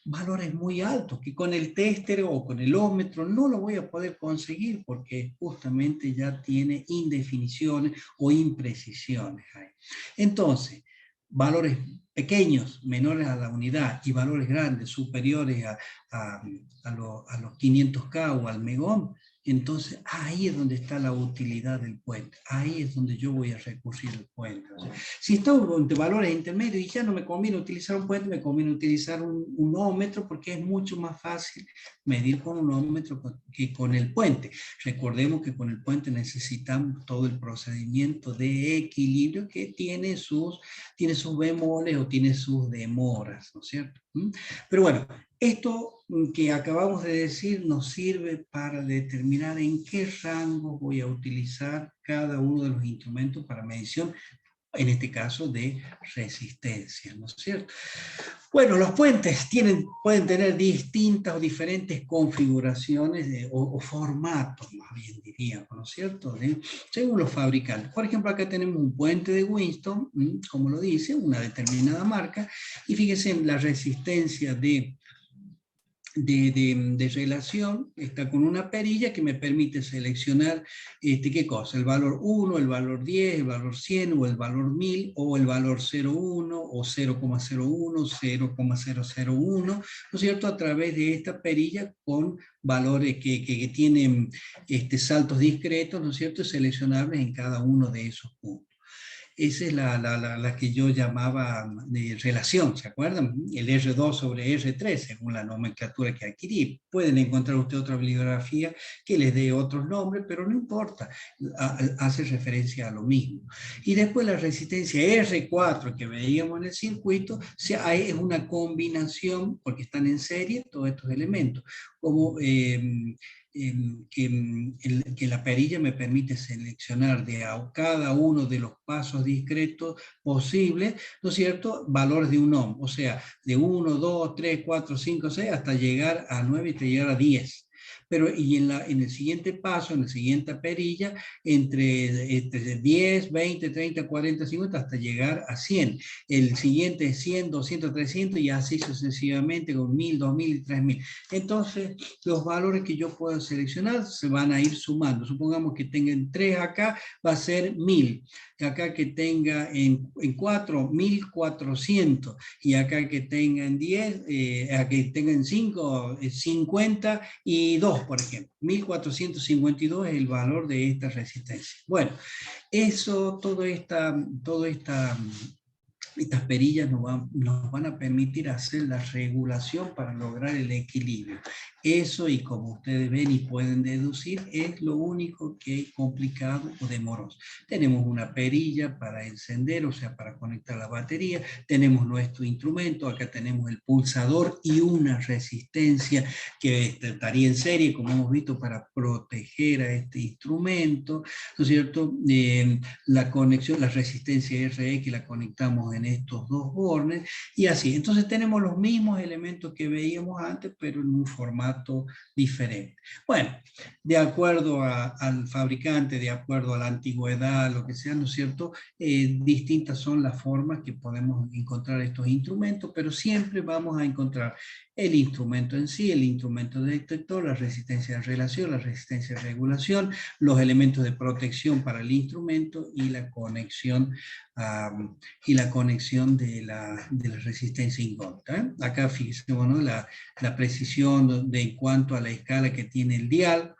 Valores muy altos que con el tester o con el ómetro no lo voy a poder conseguir porque justamente ya tiene indefiniciones o imprecisiones ahí. Entonces, valores pequeños, menores a la unidad, y valores grandes, superiores a los 500K o al megón, entonces ahí es donde está la utilidad del puente, ahí es donde yo voy a recurrir al puente. O sea, si estamos entre valores intermedios y ya no me conviene utilizar un puente, me conviene utilizar un ómetro porque es mucho más fácil medir con un ómetro que con el puente. Recordemos que con el puente necesitamos todo el procedimiento de equilibrio que tiene sus bemoles o tiene sus demoras, ¿no es cierto? Pero bueno, esto que acabamos de decir nos sirve para determinar en qué rango voy a utilizar cada uno de los instrumentos para medición, en este caso de resistencia, ¿no es cierto? Bueno, los puentes pueden tener distintas o diferentes configuraciones o formatos, más bien diríamos, ¿no es cierto? Según los fabricantes. Por ejemplo, acá tenemos un puente de Winston, como lo dice, una determinada marca, y fíjense en la resistencia de relación, está con una perilla que me permite seleccionar ¿qué cosa? El valor 1, el valor 10, el valor 100, o el valor 1000, o el valor 0,1, o 0,01, 0,001, ¿no es cierto? A través de esta perilla con valores que tienen saltos discretos, ¿no es cierto? Seleccionables en cada uno de esos puntos. Esa es la que yo llamaba de relación, ¿se acuerdan? El R2 sobre R3, según la nomenclatura que adquirí. Pueden encontrar usted otra bibliografía que les dé otros nombres, pero no importa, hace referencia a lo mismo. Y después la resistencia R4 que veíamos en el circuito, es una combinación, porque están en serie todos estos elementos, como que la perilla me permite seleccionar de cada uno de los pasos discretos posibles, ¿no es cierto?, valores de un ohm, o sea, de 1, 2, 3, 4, 5, 6, hasta llegar a 9 y hasta llegar a 10. Pero en el siguiente paso, en la siguiente perilla, entre 10, 20, 30, 40, 50, hasta llegar a 100. El siguiente es 100, 200, 300 y así sucesivamente con 1000, 2000 y 3000. Entonces, los valores que yo puedo seleccionar se van a ir sumando. Supongamos que tengan 3 acá, va a ser 1000. Acá que tenga en 4, 1400. Y acá que tenga en 10, acá que tenga en 5, 52, por ejemplo. 1452 es el valor de esta resistencia. Bueno, estas perillas nos van a permitir hacer la regulación para lograr el equilibrio. Eso, y como ustedes ven y pueden deducir, es lo único que es complicado o demoroso. Tenemos una perilla para encender, o sea, para conectar la batería, tenemos nuestro instrumento, acá tenemos el pulsador y una resistencia que estaría en serie, como hemos visto, para proteger a este instrumento, ¿no es cierto? La conexión, la resistencia RE que la conectamos en estos dos bornes, y así. Entonces tenemos los mismos elementos que veíamos antes, pero en un formato diferente. Bueno, de acuerdo al fabricante, de acuerdo a la antigüedad, lo que sea, ¿no es cierto? Distintas son las formas que podemos encontrar estos instrumentos, pero siempre vamos a encontrar el instrumento en sí, el instrumento detector, la resistencia de relación, la resistencia de regulación, los elementos de protección para el instrumento y la conexión de la resistencia in contra. Acá fíjense, bueno, la precisión en cuanto a la escala que tiene el dial,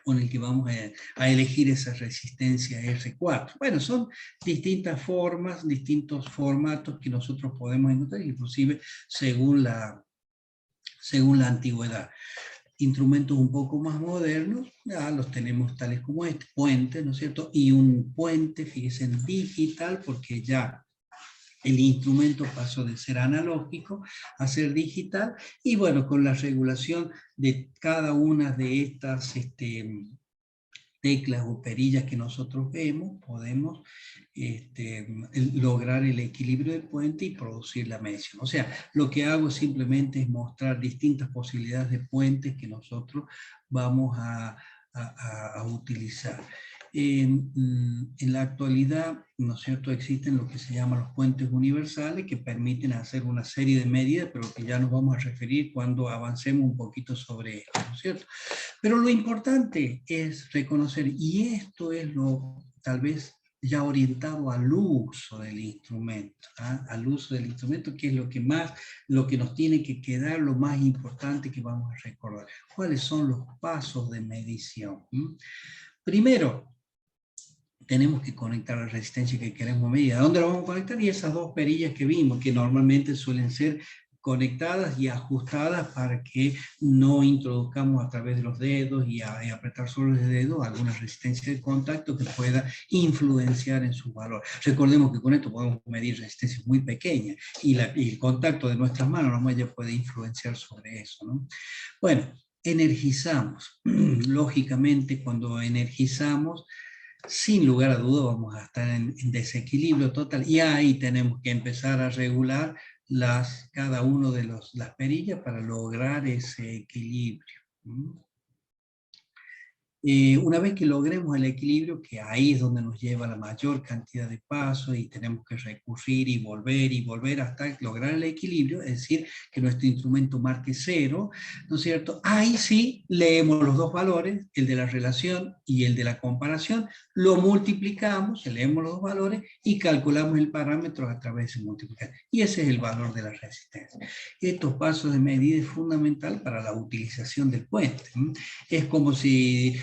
con el que vamos a elegir esa resistencia R4. Bueno, son distintas formas, distintos formatos que nosotros podemos encontrar, inclusive según la antigüedad. instrumentos un poco más modernos, ya los tenemos tales como este, puente, ¿no es cierto? Y un puente, fíjense, en digital, porque ya el instrumento pasó de ser analógico a ser digital, y bueno, con la regulación de cada una de estas teclas o perillas que nosotros vemos, podemos lograr el equilibrio del puente y producir la medición. O sea, lo que hago simplemente es mostrar distintas posibilidades de puentes que nosotros vamos a utilizar. En la actualidad, ¿no es cierto?, existen lo que se llaman los puentes universales que permiten hacer una serie de medidas, pero que ya nos vamos a referir cuando avancemos un poquito sobre esto, ¿no es cierto? Pero lo importante es reconocer, y esto es lo tal vez ya orientado al uso del instrumento, ¿ah? Al uso del instrumento, que es lo que nos tiene que quedar, lo más importante que vamos a recordar. ¿Cuáles son los pasos de medición? Primero, tenemos que conectar la resistencia que queremos medir. ¿A dónde lo vamos a conectar? Y esas dos perillas que vimos, que normalmente suelen ser conectadas y ajustadas para que no introduzcamos a través de los dedos y apretar solo los dedos alguna resistencia de contacto que pueda influenciar en su valor. Recordemos que con esto podemos medir resistencias muy pequeñas y el contacto de nuestras manos ya puede influenciar sobre eso, ¿no? Bueno, energizamos. Lógicamente, cuando energizamos, sin lugar a duda vamos a estar en desequilibrio total, y ahí tenemos que empezar a regular cada uno de las perillas para lograr ese equilibrio. Una vez que logremos el equilibrio, que ahí es donde nos lleva la mayor cantidad de pasos y tenemos que recurrir y volver hasta lograr el equilibrio, es decir, que nuestro instrumento marque 0, ¿no es cierto? Ahí sí leemos los dos valores, el de la relación y el de la comparación, lo multiplicamos, leemos los dos valores y calculamos el parámetro a través de multiplicar. Y ese es el valor de la resistencia. Estos pasos de medida es fundamental para la utilización del puente. Es como si,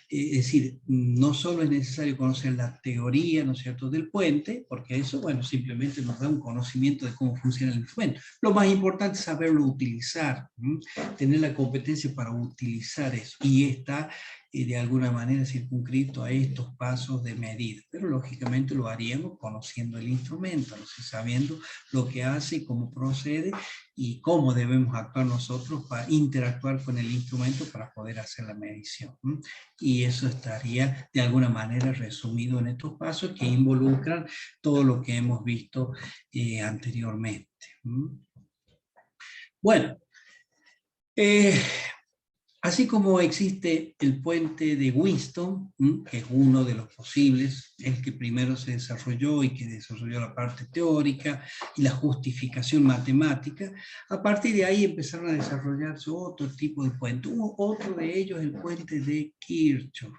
es decir, no solo es necesario conocer la teoría, ¿no es cierto?, del puente, porque eso, bueno, simplemente nos da un conocimiento de cómo funciona el instrumento. Lo más importante es saberlo utilizar, tener la competencia para utilizar eso, y está de alguna manera circunscrito a estos pasos de medida, pero lógicamente lo haríamos conociendo el instrumento, ¿no? Sabiendo lo que hace y cómo procede, y cómo debemos actuar nosotros para interactuar con el instrumento para poder hacer la medición. Y eso estaría de alguna manera resumido en estos pasos que involucran todo lo que hemos visto anteriormente. Bueno, así como existe el puente de Wheatstone, que es uno de los posibles, el que primero se desarrolló y que desarrolló la parte teórica y la justificación matemática, a partir de ahí empezaron a desarrollarse otro tipo de puentes. Otro de ellos, el puente de Kirchhoff.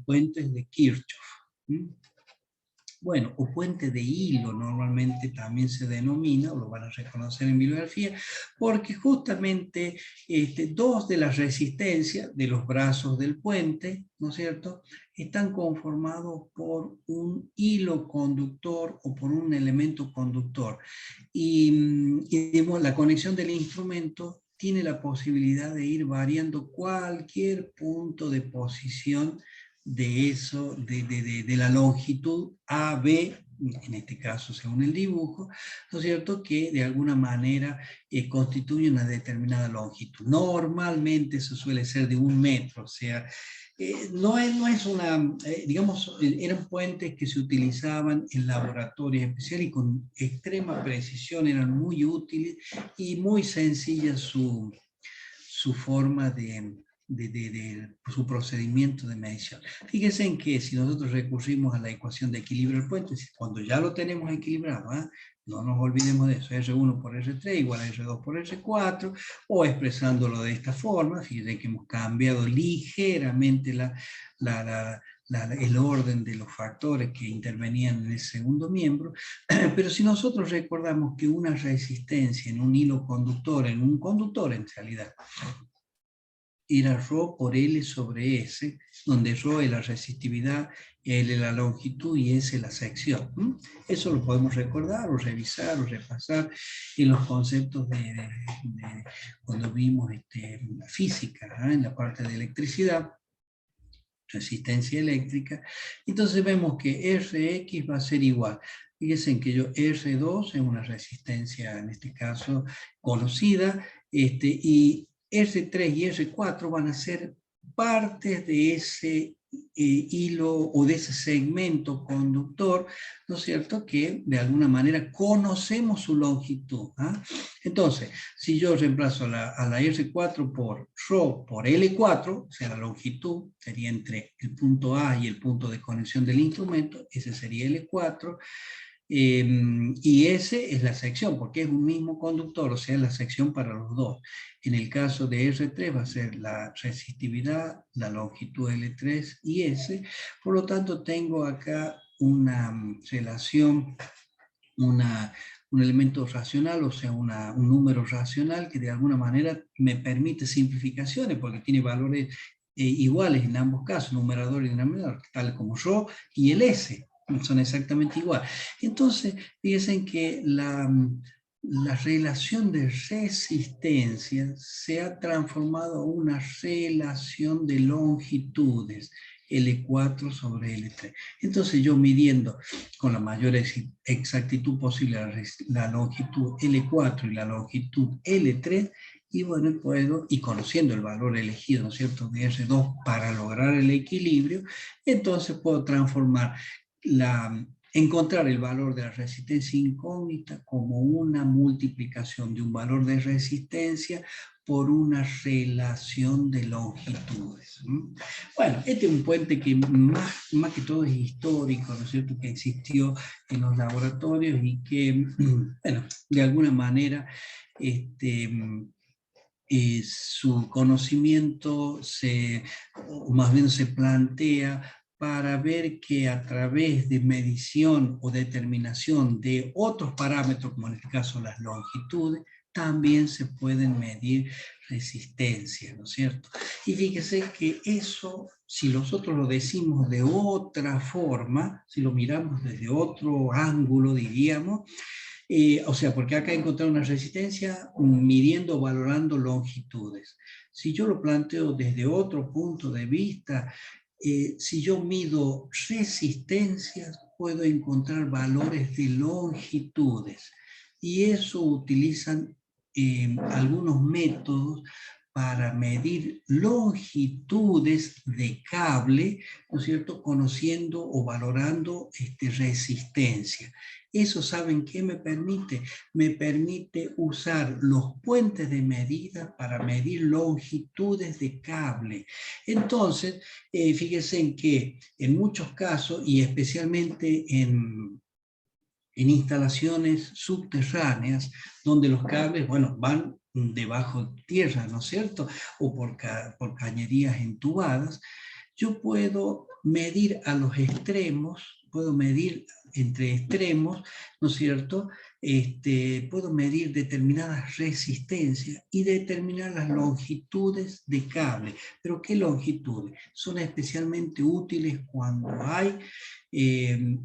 Puentes de Kirchhoff. Bueno, o puente de hilo normalmente también se denomina, o lo van a reconocer en bibliografía, porque justamente dos de las resistencias de los brazos del puente, ¿no es cierto?, están conformados por un hilo conductor o por un elemento conductor. Y digamos, la conexión del instrumento tiene la posibilidad de ir variando cualquier punto de posición de eso, de la longitud AB, en este caso según el dibujo, ¿no es cierto?, que de alguna manera constituye una determinada longitud. Normalmente eso suele ser de 1 metro, o sea, no es una, digamos, eran puentes que se utilizaban en laboratorios especiales y con extrema precisión, eran muy útiles y muy sencilla su forma de su procedimiento de medición. Fíjense en que si nosotros recurrimos a la ecuación de equilibrio del puente, cuando ya lo tenemos equilibrado, no nos olvidemos de eso, R1 por R3 igual a R2 por R4, o expresándolo de esta forma, fíjense que hemos cambiado ligeramente el orden de los factores que intervenían en el segundo miembro, pero si nosotros recordamos que una resistencia en un hilo conductor, en un conductor en realidad, era ρ por L sobre S, donde ρ es la resistividad, L la longitud y S la sección. Eso lo podemos recordar o revisar o repasar en los conceptos de cuando vimos física, en la parte de electricidad, resistencia eléctrica. Entonces vemos que Rx va a ser igual. Fíjense que R2 es una resistencia, en este caso, conocida, y R3 y R4 van a ser partes de ese hilo o de ese segmento conductor, ¿no es cierto?, que de alguna manera conocemos su longitud. Entonces, si yo reemplazo a la R4 por ρ por L4, o sea, la longitud sería entre el punto A y el punto de conexión del instrumento, ese sería L4, y S es la sección, porque es un mismo conductor, o sea, la sección para los dos. En el caso de R3 va a ser la resistividad, la longitud L3 y S, por lo tanto tengo acá una relación, un elemento racional, o sea, un número racional que de alguna manera me permite simplificaciones, porque tiene valores iguales en ambos casos, numerador y denominador, tal como ρ y el S. Son exactamente igual. Entonces, fíjense que la relación de resistencia se ha transformado a una relación de longitudes, L4 sobre L3. Entonces yo midiendo con la mayor exactitud posible la longitud L4 y la longitud L3, y bueno, puedo, y conociendo el valor elegido, ¿no es cierto?, de R2 para lograr el equilibrio, entonces puedo transformar encontrar el valor de la resistencia incógnita como una multiplicación de un valor de resistencia por una relación de longitudes. Bueno, este es un puente que más que todo es histórico, ¿no es cierto?, que existió en los laboratorios y que, bueno, de alguna manera, su conocimiento o más bien se plantea para ver que a través de medición o determinación de otros parámetros, como en este caso las longitudes, también se pueden medir resistencias, ¿no es cierto? Y fíjese que eso, si nosotros lo decimos de otra forma, si lo miramos desde otro ángulo, diríamos, o sea, porque acá encontrar una resistencia midiendo o valorando longitudes. Si yo lo planteo desde otro punto de vista, si yo mido resistencias, puedo encontrar valores de longitudes. Y eso utilizan algunos métodos para medir longitudes de cable, ¿no es cierto?, conociendo o valorando resistencia. Eso, ¿saben qué me permite? Me permite usar los puentes de medida para medir longitudes de cable. Entonces, fíjense en que en muchos casos, y especialmente en instalaciones subterráneas, donde los cables, bueno, van debajo de tierra, ¿no es cierto?, o por cañerías entubadas, yo puedo medir a los extremos, puedo medir entre extremos, ¿no es cierto?, puedo medir determinadas resistencias y determinar las longitudes de cable. ¿Pero qué longitudes? Son especialmente útiles cuando hay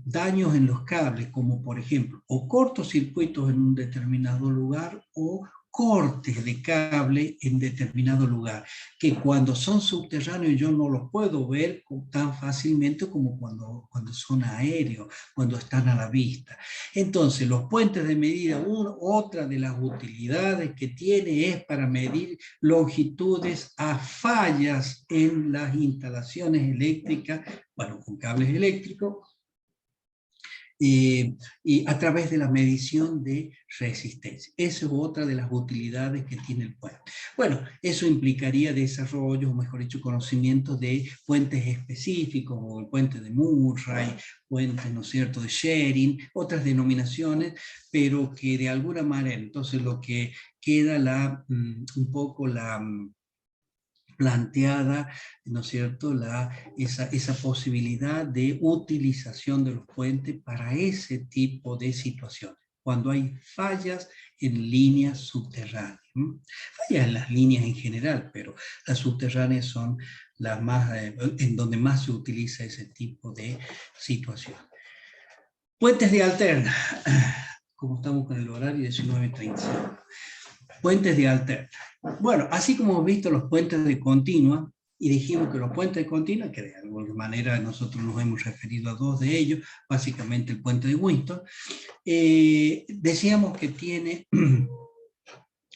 daños en los cables, como por ejemplo, o cortocircuitos en un determinado lugar, o cortes de cable en determinado lugar, que cuando son subterráneos yo no los puedo ver tan fácilmente como cuando son aéreos, cuando están a la vista. Entonces, los puentes de medida, otra de las utilidades que tiene es para medir longitudes a fallas en las instalaciones eléctricas, bueno, con cables eléctricos, y a través de la medición de resistencia. Esa es otra de las utilidades que tiene el puente. Bueno, eso implicaría desarrollo, o mejor dicho, conocimientos de puentes específicos, como el puente de Murray, puentes, ¿no es cierto?, de Schering, otras denominaciones, pero que de alguna manera, entonces lo que queda un poco planteada, ¿no es cierto?, esa posibilidad de utilización de los puentes para ese tipo de situaciones. cuando hay fallas en líneas subterráneas. Fallas en las líneas en general, pero las subterráneas son las más, en donde más se utiliza ese tipo de situación. Puentes de alterna. Como estamos con el horario 19:30. Puentes de alterna. Bueno, así como hemos visto los puentes de continua, y dijimos que los puentes de continua, que de alguna manera nosotros nos hemos referido a dos de ellos, básicamente el puente de Winston, decíamos que tiene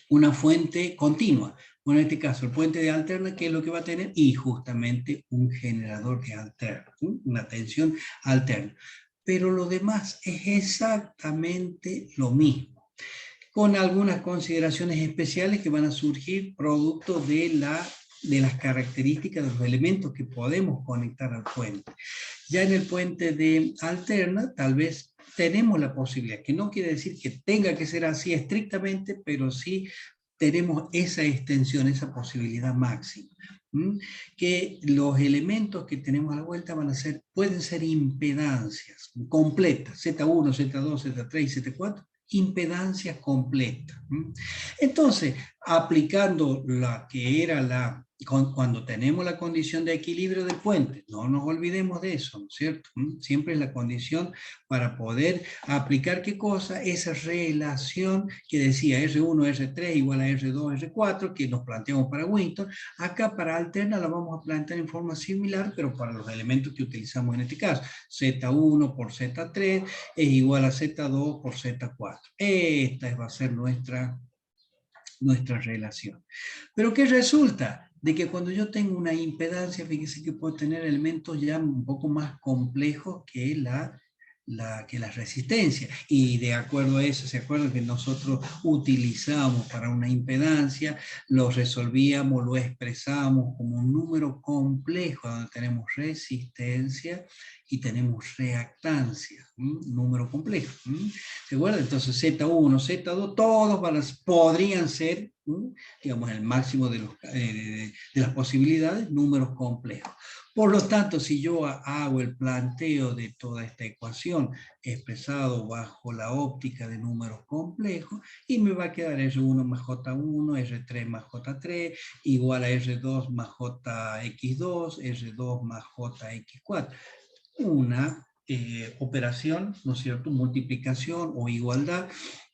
una fuente continua. Bueno, en este caso, el puente de alterna, ¿qué es lo que va a tener? Y justamente un generador que alterna, una tensión alterna. Pero lo demás es exactamente lo mismo, con algunas consideraciones especiales que van a surgir producto de las características de los elementos que podemos conectar al puente. Ya en el puente de alterna, tal vez tenemos la posibilidad, que no quiere decir que tenga que ser así estrictamente, pero sí tenemos esa extensión, esa posibilidad máxima. Que los elementos que tenemos a la vuelta pueden ser impedancias completas, Z1, Z2, Z3 y Z4, impedancias completas. Entonces, aplicando la que era cuando tenemos la condición de equilibrio del puente, no nos olvidemos de eso, ¿no es cierto? Siempre es la condición para poder aplicar ¿qué cosa? Esa relación que decía R1, R3 igual a R2, R4, que nos planteamos para Winston. Acá para alterna la vamos a plantear en forma similar, pero para los elementos que utilizamos en este caso. Z1 por Z3 es igual a Z2 por Z4. Esta va a ser nuestra relación. Pero ¿qué resulta? De que cuando yo tengo una impedancia, fíjense que puedo tener elementos ya un poco más complejos que la resistencia. Y de acuerdo a eso, ¿se acuerdan que nosotros utilizamos para una impedancia? Lo resolvíamos, lo expresamos como un número complejo donde tenemos resistencia y tenemos reactancia, número complejo. ¿Se acuerdan? Entonces Z1, Z2, todos podrían ser, digamos, el máximo de las posibilidades, números complejos. Por lo tanto, si yo hago el planteo de toda esta ecuación expresado bajo la óptica de números complejos, y me va a quedar R1 más J1, R3 más J3, igual a R2 más JX2, R2 más JX4. Una operación, ¿no es cierto?, multiplicación o igualdad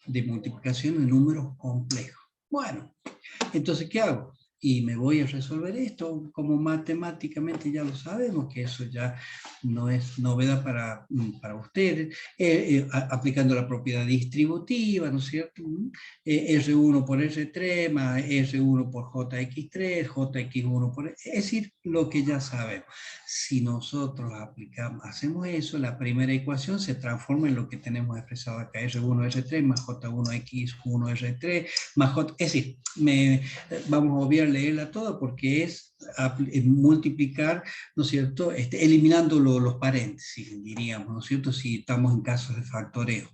de multiplicación en números complejos. Bueno, entonces, ¿qué hago? Y me voy a resolver esto, como matemáticamente ya lo sabemos, que eso ya no es novedad para ustedes, aplicando la propiedad distributiva, ¿no es cierto? R1 por R3 más R1 por JX3, JX1 por... Es decir, lo que ya sabemos. Si nosotros hacemos eso, la primera ecuación se transforma en lo que tenemos expresado acá, R1, R3 más J1X1, R3 más J... Es decir, vamos a obviar leerla toda porque es multiplicar, ¿no es cierto?, eliminando los paréntesis, diríamos, ¿no es cierto?, si estamos en casos de factoreo.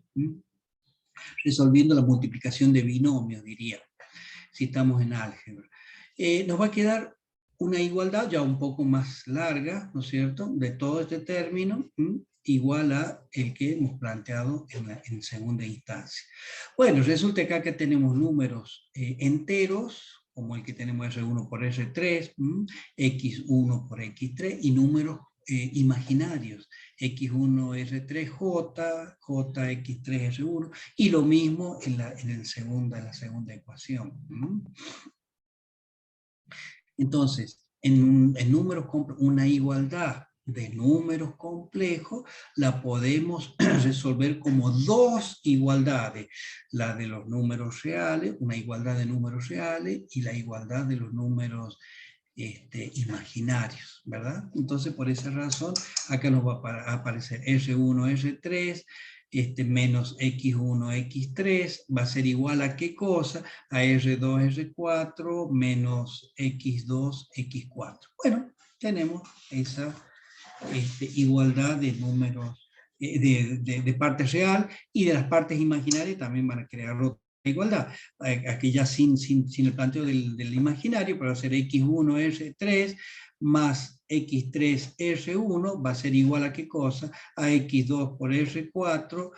Resolviendo la multiplicación de binomios, diríamos, si estamos en álgebra. Nos va a quedar una igualdad ya un poco más larga, ¿no es cierto?, de todo este término, igual a el que hemos planteado en segunda instancia. Bueno, resulta que acá tenemos números enteros, como el que tenemos R1 por R3, X1 por X3, y números imaginarios, X1 R3J, JX3R1, y lo mismo en la segunda ecuación. Entonces, en números una igualdad de números complejos la podemos resolver como dos igualdades, la de los números reales, una igualdad de números reales y la igualdad de los números imaginarios, ¿verdad? Entonces, por esa razón, acá nos va a aparecer R1, R3, menos X1, X3, va a ser igual a ¿qué cosa? A R2, R4, menos X2, X4. Bueno, tenemos esa igualdad de números, de parte real, y de las partes imaginarias también van a crear otra igualdad. Aquí ya sin el planteo del imaginario, para hacer X1, R3 más X3, R1 va a ser igual a ¿qué cosa? A X2 por R4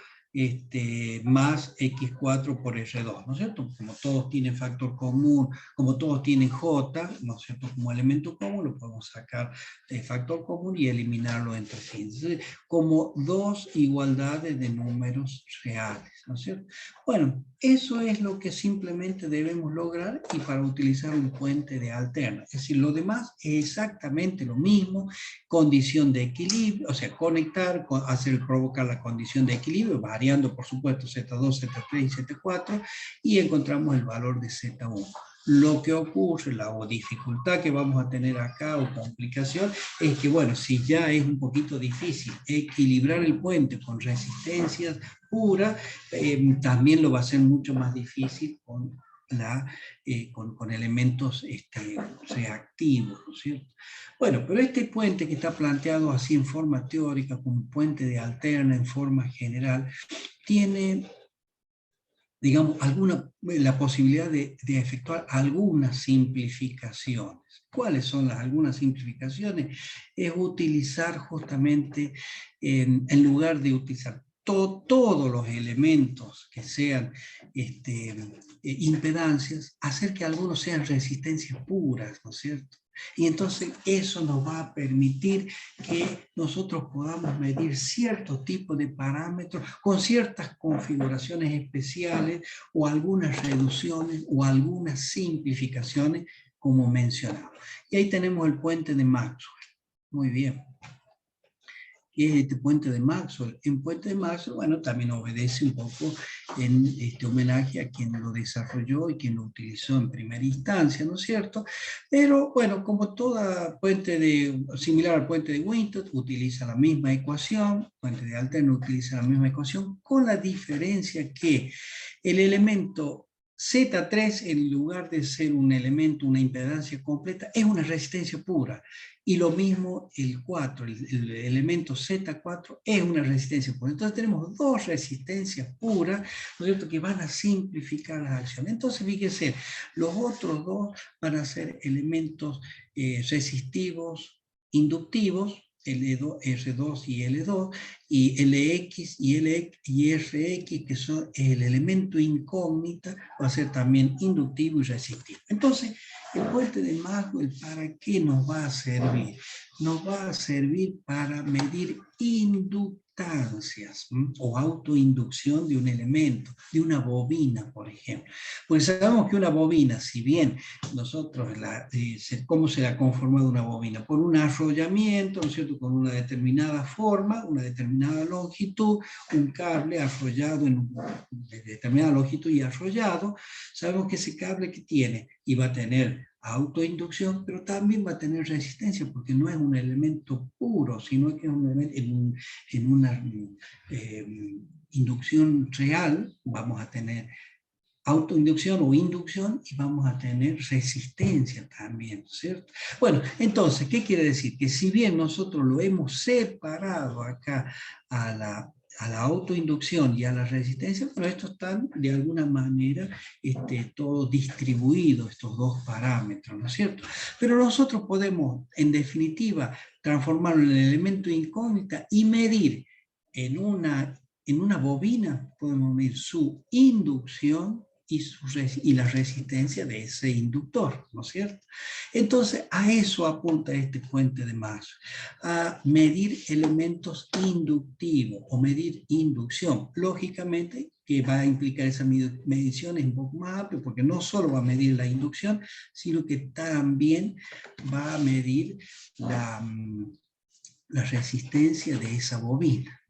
más X4 por R2, ¿no es cierto? Como todos tienen factor común, como todos tienen J, ¿no es cierto? Como elemento común, lo podemos sacar de factor común y eliminarlo entre sí. Entonces, como dos igualdades de números reales, ¿no es cierto? Bueno, eso es lo que simplemente debemos lograr y para utilizar un puente de alterna. Es decir, lo demás es exactamente lo mismo, condición de equilibrio, o sea, conectar, provocar la condición de equilibrio, variando por supuesto Z2, Z3 y Z4, y encontramos el valor de Z1. Lo que ocurre, la dificultad que vamos a tener acá o complicación, es que bueno, si ya es un poquito difícil equilibrar el puente con resistencias puras, también lo va a ser mucho más difícil con elementos reactivos, ¿no es cierto? Bueno, pero este puente que está planteado así en forma teórica, como puente de alterna en forma general, tiene, digamos, la posibilidad de efectuar algunas simplificaciones. ¿Cuáles son algunas simplificaciones? Es utilizar justamente, en lugar de utilizar todos los elementos que sean impedancias, hacer que algunos sean resistencias puras, ¿no es cierto? Y entonces eso nos va a permitir que nosotros podamos medir cierto tipo de parámetros con ciertas configuraciones especiales o algunas reducciones o algunas simplificaciones como mencionaba. Y ahí tenemos el puente de Maxwell. Muy bien. ¿Qué es este puente de Maxwell? En puente de Maxwell, bueno, también obedece un poco en este homenaje a quien lo desarrolló y quien lo utilizó en primera instancia, ¿no es cierto? Pero bueno, como toda similar al puente de Winton, utiliza la misma ecuación, puente de alterna utiliza la misma ecuación, con la diferencia que el elemento Z3, en lugar de ser un elemento, una impedancia completa, es una resistencia pura. Y lo mismo el 4, el elemento Z4 es una resistencia pura. Entonces tenemos dos resistencias puras, ¿no es cierto?, que van a simplificar las acciones. Entonces fíjense, los otros dos van a ser elementos resistivos, inductivos, L2, R2 y L2, y LX y RX, que son el elemento incógnita, va a ser también inductivo y resistivo. Entonces, el puente de Maxwell, ¿para qué nos va a servir? Nos va a servir para medir inductancias o autoinducción de un elemento, de una bobina, por ejemplo. Pues sabemos que una bobina, si bien nosotros, ¿cómo se ha conformado una bobina? Por un arrollamiento, ¿no es cierto?, con una determinada forma, una determinada longitud, un cable arrollado de determinada longitud y arrollado. Sabemos que ese cable que tiene, y va a tener autoinducción, pero también va a tener resistencia, porque no es un elemento puro, sino que es un elemento en una inducción real, vamos a tener autoinducción o inducción y vamos a tener resistencia también, ¿cierto? Bueno, entonces, ¿qué quiere decir? Que si bien nosotros lo hemos separado acá a la autoinducción y a la resistencia, pero estos están de alguna manera todo distribuidos, estos dos parámetros, ¿no es cierto? Pero nosotros podemos, en definitiva, transformarlo en el elemento incógnita y medir en una bobina, podemos medir su inducción y la resistencia de ese inductor, ¿no es cierto? Entonces, a eso apunta este puente de Maxwell, a medir elementos inductivos o medir inducción. Lógicamente, que va a implicar esa medición es un poco más amplio, porque no solo va a medir la inducción, sino que también va a medir la resistencia de esa bobina.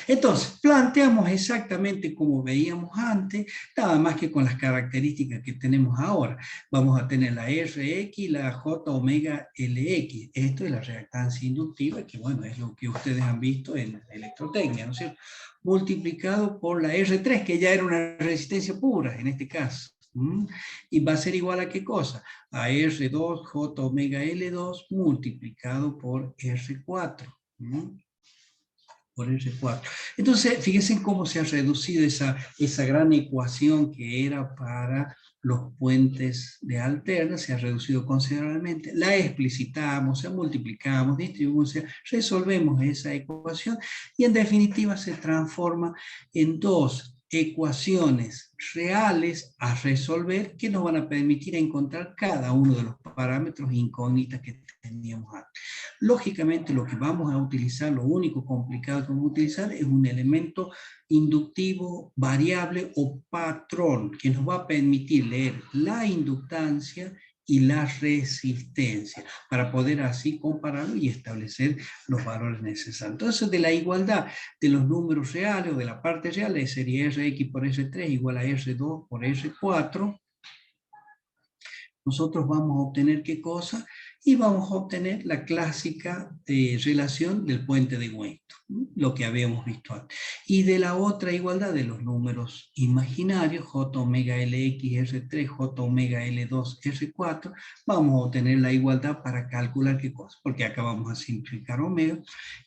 Entonces, planteamos exactamente como veíamos antes, nada más que con las características que tenemos ahora. Vamos a tener la RX y la J omega LX. Esto es la reactancia inductiva, que bueno, es lo que ustedes han visto en electrotecnia, ¿no es cierto? Multiplicado por la R3, que ya era una resistencia pura en este caso. Y va a ser igual a ¿qué cosa? A R2 J omega L2 multiplicado por R4. Por R4. Entonces, fíjense cómo se ha reducido esa gran ecuación que era para los puentes de alterna, se ha reducido considerablemente, la explicitamos, se multiplicamos, distribuimos, resolvemos esa ecuación y en definitiva se transforma en dos ecuaciones reales a resolver que nos van a permitir encontrar cada uno de los parámetros incógnitas que teníamos antes. Lógicamente lo que vamos a utilizar, lo único complicado que vamos a utilizar es un elemento inductivo variable o patrón que nos va a permitir leer la inductancia y la resistencia, para poder así compararlo y establecer los valores necesarios. Entonces, de la igualdad de los números reales o de la parte real, sería Rx por R3 igual a R2 por R4, nosotros vamos a obtener ¿qué cosa? Y vamos a obtener la clásica relación del puente de Weinstein, lo que habíamos visto antes. Y de la otra igualdad de los números imaginarios, J omega Lx R3, J omega L2 R4, vamos a obtener la igualdad para calcular ¿qué cosa? Porque acá vamos a simplificar omega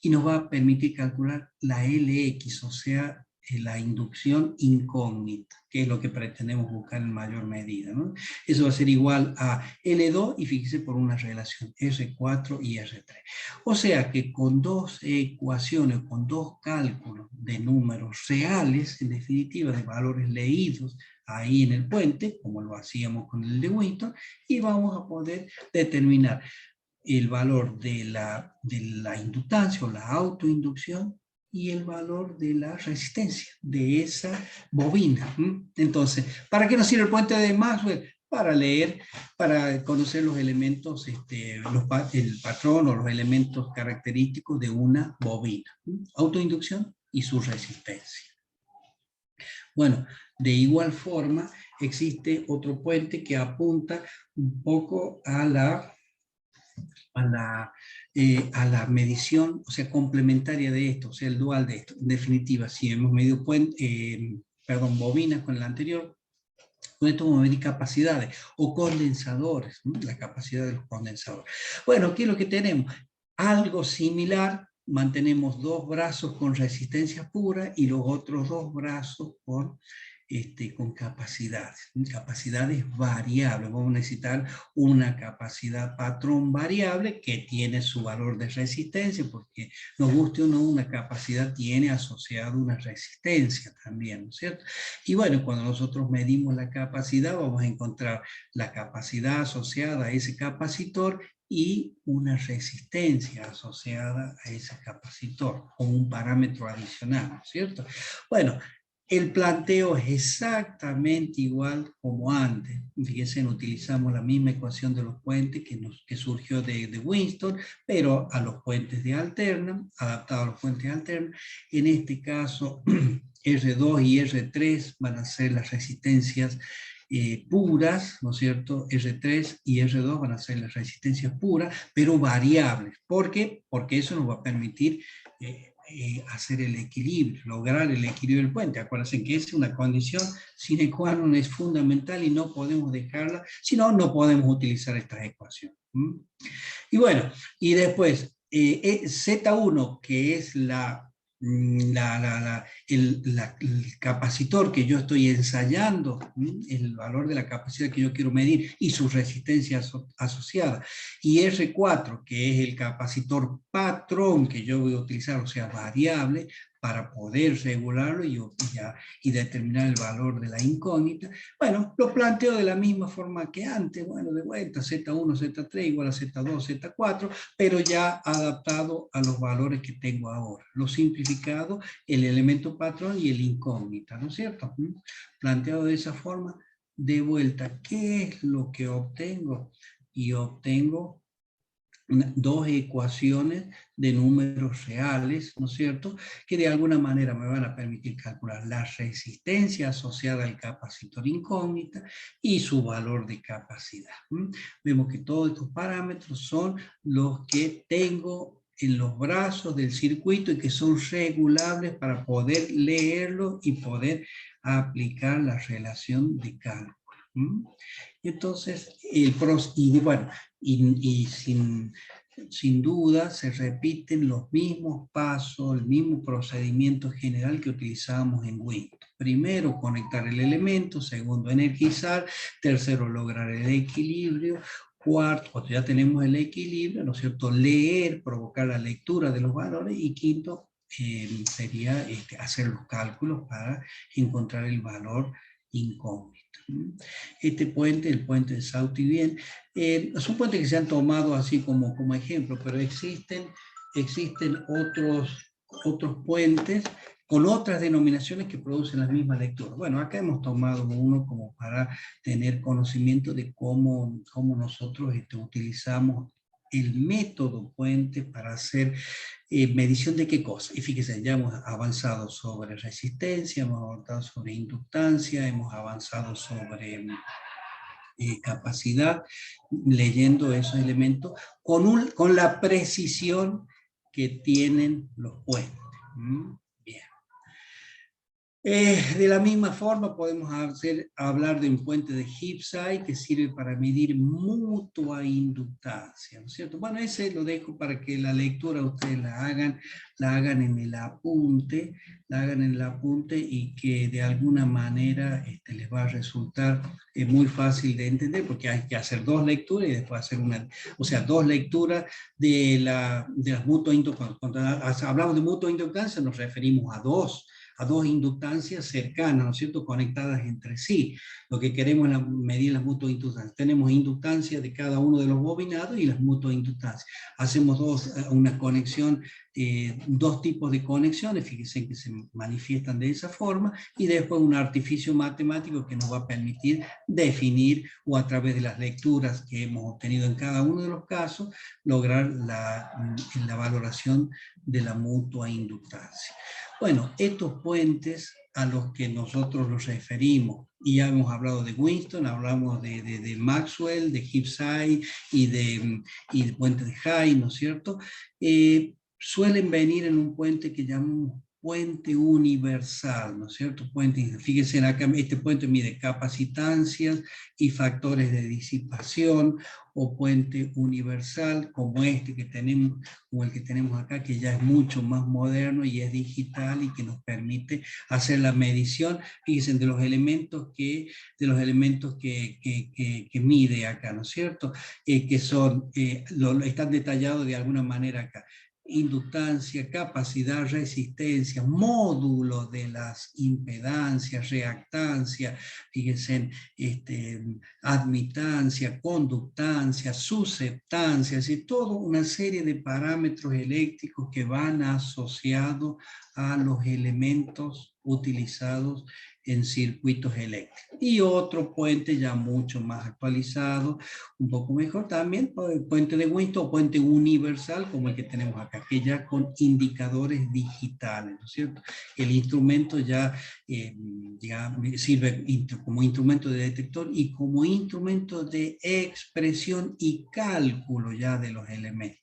y nos va a permitir calcular la Lx, o sea, la inducción incógnita, que es lo que pretendemos buscar en mayor medida, ¿no? Eso va a ser igual a L2 y fíjese por una relación R4 y R3. O sea que con dos ecuaciones, con dos cálculos de números reales, en definitiva de valores leídos ahí en el puente, como lo hacíamos con el de Weinstein, y vamos a poder determinar el valor de la inductancia o la autoinducción y el valor de la resistencia de esa bobina. Entonces, ¿para qué nos sirve el puente de Maxwell? Para leer, para conocer los elementos, el patrón o los elementos característicos de una bobina. Autoinducción y su resistencia. Bueno, de igual forma, existe otro puente que apunta un poco a la medición, o sea, complementaria de esto, o sea, el dual de esto. En definitiva, si hemos medido bobinas con el anterior, con esto vamos a medir capacidades o condensadores, ¿no? La capacidad de los condensadores. Bueno, ¿qué es lo que tenemos? Algo similar, mantenemos dos brazos con resistencia pura y los otros dos brazos con capacidades variables. Vamos a necesitar una capacidad patrón variable que tiene su valor de resistencia, porque nos guste o no, una capacidad tiene asociado una resistencia también, ¿no es cierto? Y bueno, cuando nosotros medimos la capacidad, vamos a encontrar la capacidad asociada a ese capacitor y una resistencia asociada a ese capacitor, como un parámetro adicional, ¿no es cierto? Bueno, el planteo es exactamente igual como antes. Fíjense, utilizamos la misma ecuación de los puentes que surgió de Weinstein, pero a los puentes de alterna, adaptado a los puentes de alterna. En este caso, R2 y R3 van a ser las resistencias puras, ¿no es cierto? R3 y R2 van a ser las resistencias puras, pero variables. ¿Por qué? Porque eso nos va a permitir hacer el equilibrio, lograr el equilibrio del puente. Acuérdense que es una condición sine qua non, es fundamental y no podemos dejarla, si no, no podemos utilizar estas ecuaciones. Y bueno, y después, Z1, que es el capacitor que yo estoy ensayando, el valor de la capacidad que yo quiero medir y su resistencia asociada, y R4, que es el capacitor patrón que yo voy a utilizar, o sea, variable, para poder regularlo y determinar el valor de la incógnita. Bueno, lo planteo de la misma forma que antes, bueno, de vuelta, Z1, Z3 igual a Z2, Z4, pero ya adaptado a los valores que tengo ahora. Lo simplificado, el elemento patrón y el incógnita, ¿no es cierto? Planteado de esa forma, de vuelta, ¿qué es lo que obtengo? Y obtengo dos ecuaciones de números reales, ¿no es cierto?, que de alguna manera me van a permitir calcular la resistencia asociada al capacitor incógnita y su valor de capacidad. Vemos que todos estos parámetros son los que tengo en los brazos del circuito y que son regulables para poder leerlo y poder aplicar la relación de cálculo. Entonces, sin duda se repiten los mismos pasos, el mismo procedimiento general que utilizábamos en Weinstein. Primero, conectar el elemento. Segundo, energizar. Tercero, lograr el equilibrio. Cuarto, cuando ya tenemos el equilibrio, ¿no es cierto?, leer, provocar la lectura de los valores. Y quinto, sería hacer los cálculos para encontrar el valor incógnito. Este puente, el puente de Sautivien, son puentes que se han tomado así como ejemplo, pero existen otros puentes con otras denominaciones que producen las mismas lecturas. Bueno, acá hemos tomado uno como para tener conocimiento de cómo nosotros utilizamos el método puente para hacer medición de qué cosa. Y fíjense, ya hemos avanzado sobre resistencia, hemos avanzado sobre inductancia, hemos avanzado sobre capacidad, leyendo esos elementos con la precisión que tienen los puentes. Bien. De la misma forma podemos hablar de un puente de Gibbs-Eye que sirve para medir mutua inductancia, ¿no es cierto? Bueno, ese lo dejo para que la lectura ustedes la hagan en el apunte, y que de alguna manera les va a resultar muy fácil de entender, porque hay que hacer dos lecturas y después hacer dos lecturas de las mutuas inductancias. Cuando hablamos de mutua inductancia nos referimos a dos inductancias cercanas, ¿no es cierto?, conectadas entre sí. Lo que queremos es medir las mutuas inductancias. Tenemos inductancia de cada uno de los bobinados y las mutuas inductancias. Hacemos una conexión, dos tipos de conexiones, fíjense que se manifiestan de esa forma, y después un artificio matemático que nos va a permitir definir, o a través de las lecturas que hemos obtenido en cada uno de los casos, lograr la valoración de la mutua inductancia. Bueno, estos puentes a los que nosotros nos referimos, y ya hemos hablado de Winston, hablamos de Maxwell, de Gibbs-Eye y de puente de High, ¿no es cierto? Suelen venir en un puente que llamamos puente universal, ¿no es cierto? Fíjense acá, este puente mide capacitancias y factores de disipación, o puente universal como este que tenemos, o el que tenemos acá, que ya es mucho más moderno y es digital y que nos permite hacer la medición, fíjense, de los elementos que mide acá, ¿no es cierto? Que son, están detallados de alguna manera acá: inductancia, capacidad, resistencia, módulo de las impedancias, reactancia, fíjense, admitancia, conductancia, susceptancia, es decir, toda una serie de parámetros eléctricos que van asociados a los elementos utilizados en circuitos eléctricos. Y otro puente ya mucho más actualizado, un poco mejor también, el puente de Winston, o puente universal como el que tenemos acá, que ya con indicadores digitales, ¿no es cierto? El instrumento ya sirve como instrumento de detector y como instrumento de expresión y cálculo ya de los elementos,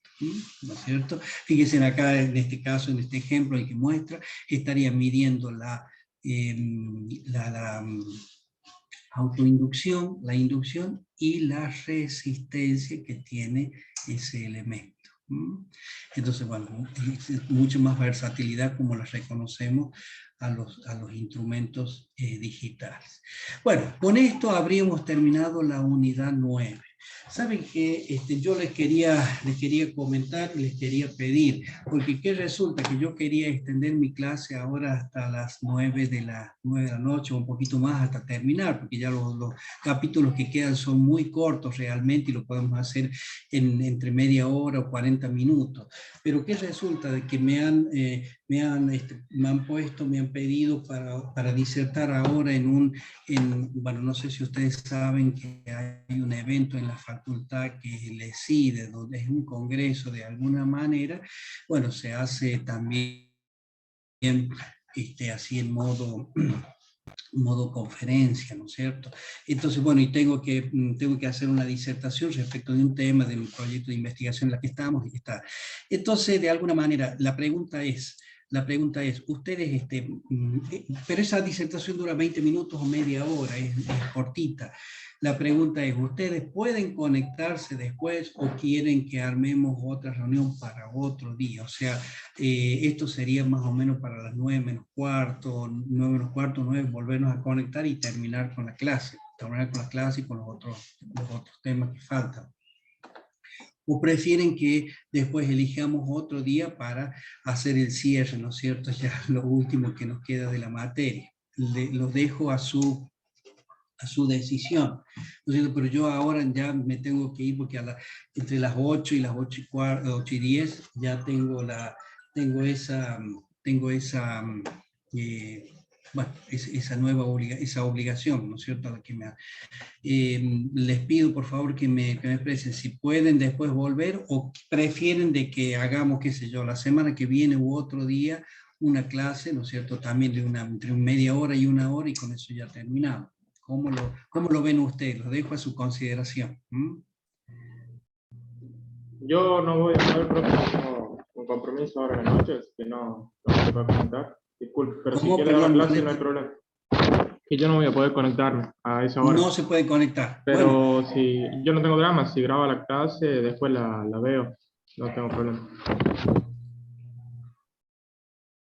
¿no es cierto? Fíjense acá, en este caso, en este ejemplo el que muestra, estaría midiendo la autoinducción, la inducción y la resistencia que tiene ese elemento. Entonces, bueno, es mucho más versatilidad como la reconocemos a los instrumentos digitales. Bueno, con esto habríamos terminado la unidad 9. Saben que yo les quería comentar, les quería pedir, porque ¿qué resulta? Que yo quería extender mi clase ahora hasta las 9 de la noche, o un poquito más hasta terminar, porque ya los capítulos que quedan son muy cortos realmente, y lo podemos hacer entre media hora o 40 minutos. Pero ¿qué resulta? De que me han pedido para disertar ahora bueno, no sé si ustedes saben que hay un evento en la facultad que es el ESIDE, donde es un congreso de alguna manera. Bueno, se hace también así en modo conferencia, ¿no es cierto? Entonces, bueno, y tengo que hacer una disertación respecto de un tema, de un proyecto de investigación en la que estamos, y que está. Entonces, de alguna manera, la pregunta es, ustedes, pero esa disertación dura 20 minutos o media hora, es cortita. La pregunta es, ¿ustedes pueden conectarse después o quieren que armemos otra reunión para otro día? O sea, esto sería más o menos para las 9 menos cuarto, 9, volvernos a conectar y terminar con la clase. Terminar con la clase y con los otros temas que faltan. ¿O prefieren que después elijamos otro día para hacer el cierre, ¿no es cierto? Ya lo último que nos queda de la materia. Los dejo a su decisión, ¿no es cierto? Pero yo ahora ya me tengo que ir porque entre las 8 y las 8:10 ya tengo esa bueno, esa nueva esa obligación, ¿no es cierto? A la que les pido por favor que me expresen si pueden después volver o prefieren de que hagamos, qué sé yo, la semana que viene u otro día una clase, ¿no es cierto? También de entre media hora y una hora y con eso ya terminamos. ¿Cómo lo ven ustedes? Lo dejo a su consideración. Yo no voy a poder, porque tengo un compromiso ahora en la noche, así que no se puede conectar. Disculpe, pero si ¿Cómo? quiere dar la Perdón, clase no hay problema. Que yo no voy a poder conectarme a esa hora. no se puede conectar. Bueno, Pero si yo no tengo drama, si graba la clase, después la veo. No tengo problema.